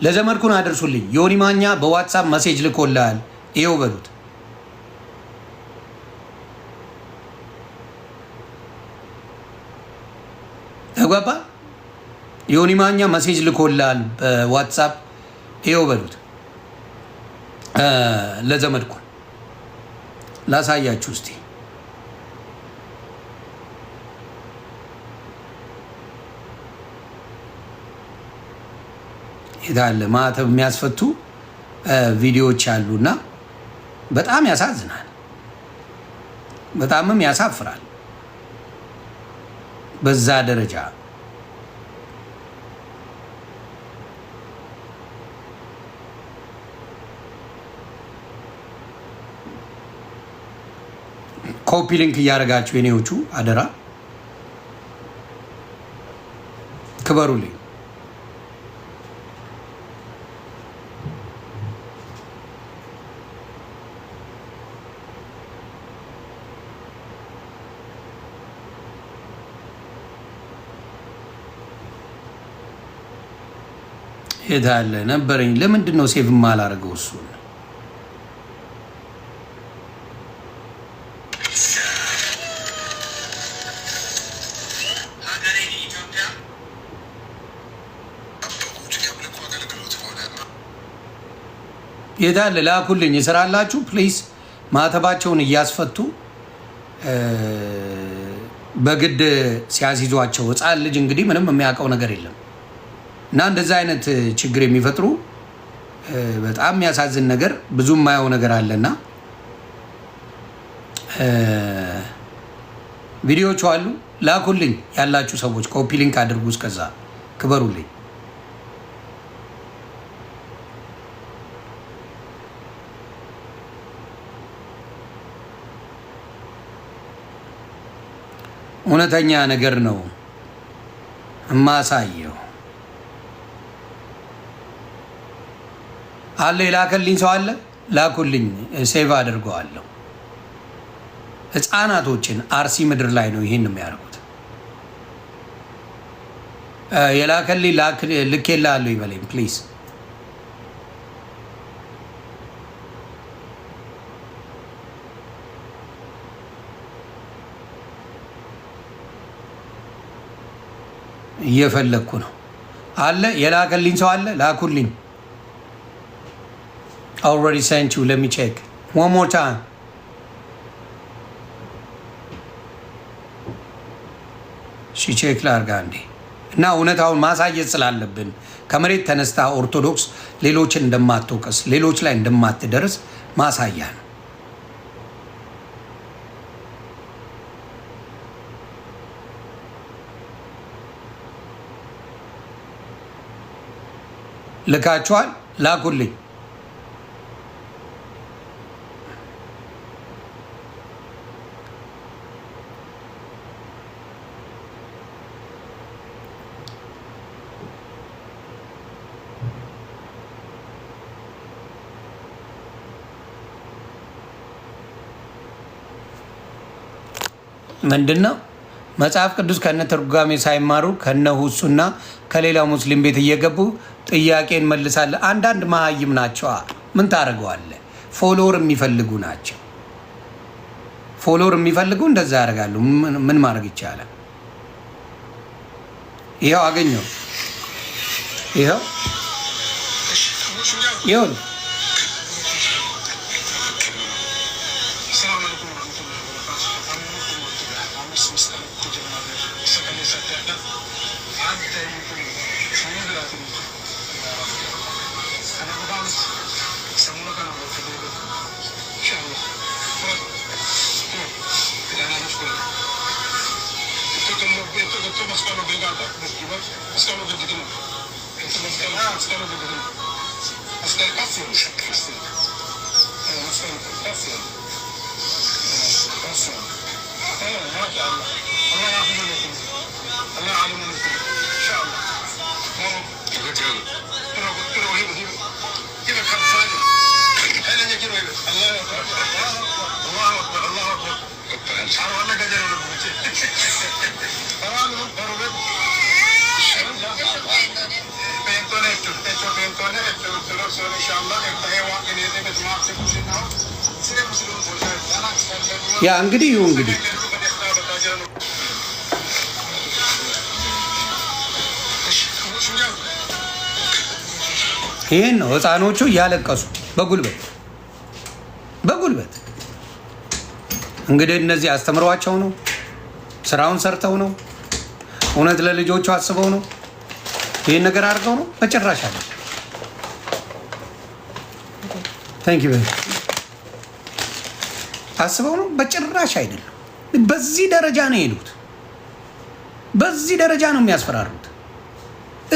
ለዘመድኩን አደርሱልኝ። ዮኒ ማኛ በዋትሳፕ መሴጅ ልኮልሃል፣ ይኸው በሉት። ተጓባ። ዮኒ ማኛ መሴጅ ልኮልሃል በዋትሳፕ፣ ይኸው በሉት። ለዘመድኩን ላሳያችሁ እስቲ። ይታለ ማተብ የሚያስፈቱ ቪዲዮዎች አሉና በጣም ያሳዝናል፣ በጣምም ያሳፍራል። በዛ ደረጃ ኮፒ ሊንክ እያደረጋችሁ የኔዎቹ አደራ ክበሩልኝ። የታለ ነበረኝ። ለምንድን ነው ሴቭ ማላደርገው? እሱ የታለ ላኩልኝ። ይሰራላችሁ ፕሊዝ። ማተባቸውን እያስፈቱ በግድ ሲያስይዟቸው ህፃን ልጅ እንግዲህ ምንም የሚያውቀው ነገር የለም እና እንደዛ አይነት ችግር የሚፈጥሩ በጣም የሚያሳዝን ነገር ብዙ የማየው ነገር አለና ቪዲዮቹ አሉ። ላኩልኝ ያላችሁ ሰዎች ኮፒ ሊንክ አድርጉ። እስከዛ ክበሩልኝ። እውነተኛ ነገር ነው እማሳየው። አለ የላከልኝ ሰው አለ፣ ላኩልኝ፣ ሴቭ አድርገዋለሁ። ህፃናቶችን አርሲ ምድር ላይ ነው ይሄን የሚያደርጉት። የላከልኝ ልኬልሃለሁ ይበለኝ ፕሊዝ። እየፈለግኩ ነው። አለ የላከልኝ ሰው አለ፣ ላኩልኝ። already sent you. Let me check one more time. ቼክ ላድርግ አንዴ እና እውነታውን ማሳየት ስላለብን ከመሬት ተነስታ ኦርቶዶክስ ሌሎችን እንደማትወቅስ ሌሎች ላይ እንደማትደርስ ማሳያ ነው። ልካችኋል? ላኩልኝ። ምንድነው? መጽሐፍ ቅዱስ ከነ ትርጓሜ ሳይማሩ ከነ ሁሱና ከሌላው ሙስሊም ቤት እየገቡ ጥያቄ እንመልሳለን። አንዳንድ መሀይም ናቸው። ምን ታደርገዋለህ? ፎሎወር የሚፈልጉ ናቸው። ፎሎወር የሚፈልጉ እንደዛ ያደርጋሉ። ምን ማድረግ ይቻላል? ይኸው አገኘው። ይኸው ይሁን ያ እንግዲህ ይሄን ነው ህፃኖቹ እያለቀሱ በጉልበት እንግዲህ እነዚህ አስተምረዋቸው ነው፣ ስራውን ሰርተው ነው፣ እውነት ለልጆቹ አስበው ነው፣ ይሄን ነገር አድርገው ነው። በጭራሽ አለ ታንክ ዩ አስበው ነው። በጭራሽ አይደለም። በዚህ ደረጃ ነው የሄዱት። በዚህ ደረጃ ነው የሚያስፈራሩት።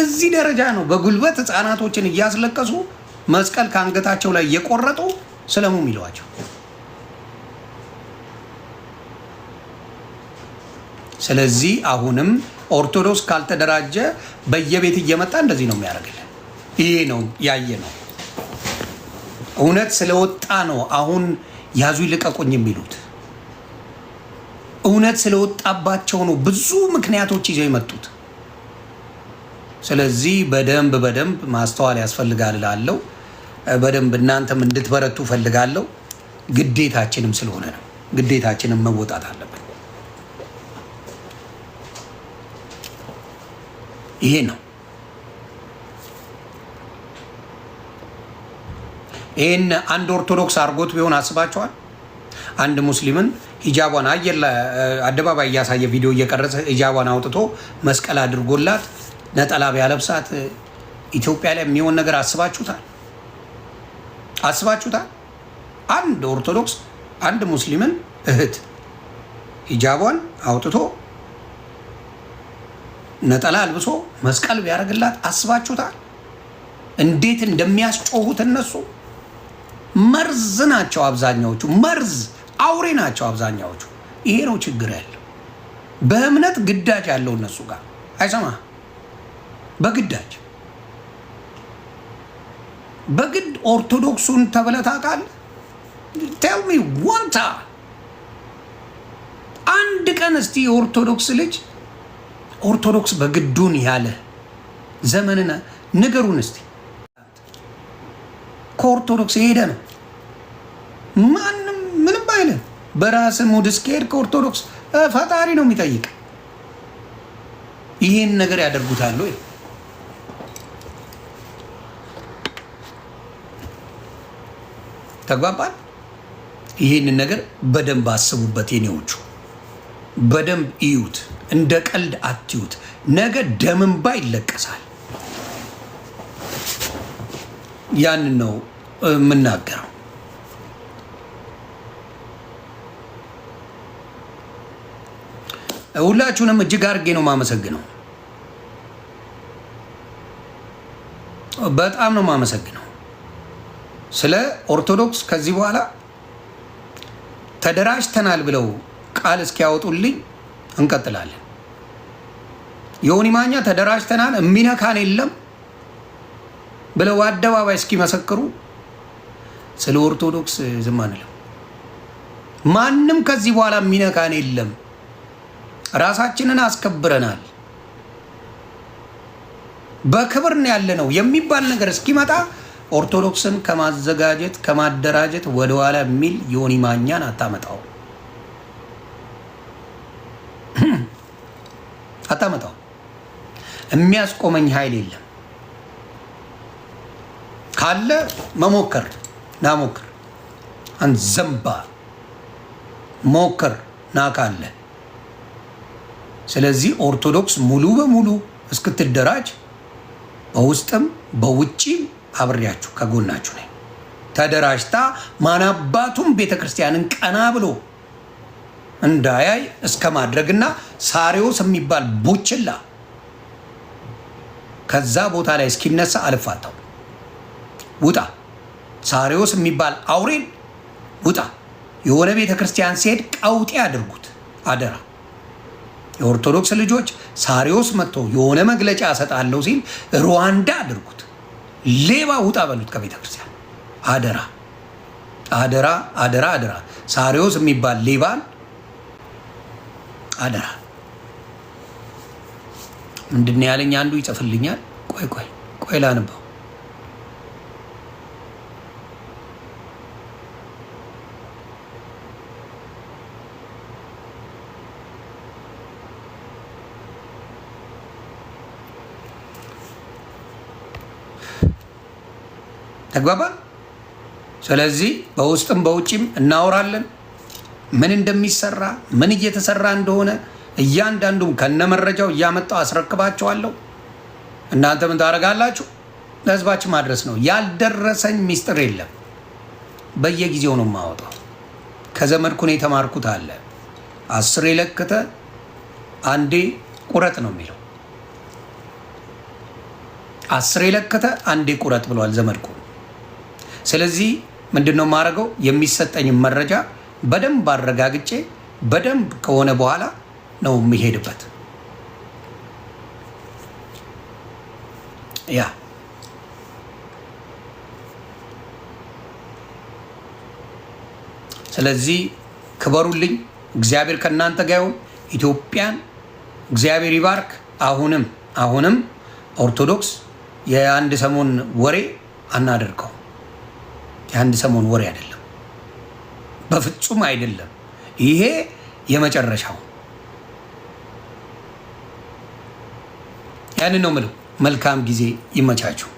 እዚህ ደረጃ ነው በጉልበት ህፃናቶችን እያስለቀሱ መስቀል ከአንገታቸው ላይ እየቆረጡ ስለሙ የሚለዋቸው። ስለዚህ አሁንም ኦርቶዶክስ ካልተደራጀ በየቤት እየመጣ እንደዚህ ነው የሚያደርግልን። ይሄ ነው ያየ ነው። እውነት ስለወጣ ነው አሁን ያዙ ይልቀቁኝ የሚሉት። እውነት ስለወጣባቸው ነው ብዙ ምክንያቶች ይዘው የመጡት። ስለዚህ በደንብ ማስተዋል ያስፈልጋል እላለሁ። በደንብ እናንተም እንድትበረቱ ፈልጋለሁ። ግዴታችንም ስለሆነ ነው። ግዴታችንም መወጣት አለብን። ይሄ ነው። ይሄን አንድ ኦርቶዶክስ አርጎት ቢሆን አስባቸዋል። አንድ ሙስሊምን ሂጃቧን አየር አደባባይ እያሳየ ቪዲዮ እየቀረጸ ሂጃቧን አውጥቶ መስቀል አድርጎላት ነጠላ ቢያለብሳት ኢትዮጵያ ላይ የሚሆን ነገር አስባችሁታል? አንድ ኦርቶዶክስ አንድ ሙስሊምን እህት ሂጃቧን አውጥቶ ነጠላ አልብሶ መስቀል ቢያደርግላት አስባችሁታል? እንዴት እንደሚያስጮሁት እነሱ መርዝ ናቸው አብዛኛዎቹ። መርዝ አውሬ ናቸው አብዛኛዎቹ። ይሄ ነው ችግር ያለው። በእምነት ግዳጅ ያለው እነሱ ጋር አይሰማ። በግድ ኦርቶዶክሱን ተብለህ ታውቃለህ? ቴል ሚ ወንታ አንድ ቀን እስቲ የኦርቶዶክስ ልጅ ኦርቶዶክስ በግዱን ያለ ዘመንና ንገሩን እስቲ። ከኦርቶዶክስ የሄደ ነው ማንም ምንም አይልም። በራስ ሙድ እስከሄድ ከኦርቶዶክስ ፈጣሪ ነው የሚጠይቅ። ይሄን ነገር ያደርጉታል ወይ? ተግባባል? ይሄንን ነገር በደንብ አስቡበት የኔዎቹ፣ በደንብ እዩት። እንደ ቀልድ አትዩት። ነገ ደምንባ ይለቀሳል። ያንን ነው የምናገረው። ሁላችሁንም እጅግ አድርጌ ነው የማመሰግነው። በጣም ነው የማመሰግነው። ስለ ኦርቶዶክስ ከዚህ በኋላ ተደራጅተናል ብለው ቃል እስኪያወጡልኝ እንቀጥላለን። ዮኒ ማኛ ተደራጅተናል የሚነካን የለም ብለው አደባባይ እስኪመሰክሩ ስለ ኦርቶዶክስ ዝም አንልም። ማንም ከዚህ በኋላ የሚነካን የለም፣ ራሳችንን አስከብረናል፣ በክብር ነው ያለነው የሚባል ነገር እስኪመጣ ኦርቶዶክስን ከማዘጋጀት ከማደራጀት ወደኋላ የሚል ዮኒ ማኛን አታመጣው አታመጣው። የሚያስቆመኝ ኃይል የለም። ካለ መሞከር ናሞክር፣ አንዘምባ ሞከር ና ካለ። ስለዚህ ኦርቶዶክስ ሙሉ በሙሉ እስክትደራጅ በውስጥም በውጪም አብሬያችሁ ከጎናችሁ ነኝ። ተደራጅታ ማናባቱም ቤተክርስቲያንን ቀና ብሎ እንዳያይ እስከ ማድረግና ሳሪዎስ የሚባል ቡችላ ከዛ ቦታ ላይ እስኪነሳ አልፋታው። ውጣ፣ ሳሪዎስ የሚባል አውሬን ውጣ። የሆነ ቤተክርስቲያን ሲሄድ ቀውጤ አድርጉት አደራ። የኦርቶዶክስ ልጆች ሳሪዎስ መጥቶ የሆነ መግለጫ እሰጣለሁ ሲል ሩዋንዳ አድርጉት። ሌባ ውጣ በሉት ከቤተ ክርስቲያን። አደራ አደራ አደራ አደራ። ሳሪዎስ የሚባል ሌባን አደራ። ምንድን ነው ያለኝ? አንዱ ይጽፍልኛል። ቆይ ላንበው። ተግባባን። ስለዚህ በውስጥም በውጭም እናወራለን። ምን እንደሚሰራ ምን እየተሰራ እንደሆነ እያንዳንዱም ከነመረጃው እያመጣው አስረክባቸዋለሁ። እናንተ ምን ታደርጋላችሁ? ለህዝባችን ማድረስ ነው። ያልደረሰኝ ሚስጥር የለም። በየጊዜው ነው የማወጣው። ከዘመድኩን የተማርኩት አለ። 10 የለክተ አንዴ ቁረጥ ነው የሚለው። 10 የለክተ አንዴ ቁረጥ ብሏል ዘመድኩ። ስለዚህ ምንድነው የማደርገው? የሚሰጠኝን መረጃ በደንብ አረጋግጬ በደንብ ከሆነ በኋላ ነው የሚሄድበት። ያ ስለዚህ ክበሩልኝ። እግዚአብሔር ከእናንተ ጋር ይሁን። ኢትዮጵያን እግዚአብሔር ይባርክ። አሁንም ኦርቶዶክስ የአንድ ሰሞን ወሬ አናደርገው። የአንድ ሰሞን ወሬ አይደለም፣ በፍጹም አይደለም። ይሄ የመጨረሻው። ያንን ነው የምለው። መልካም ጊዜ ይመቻችሁ።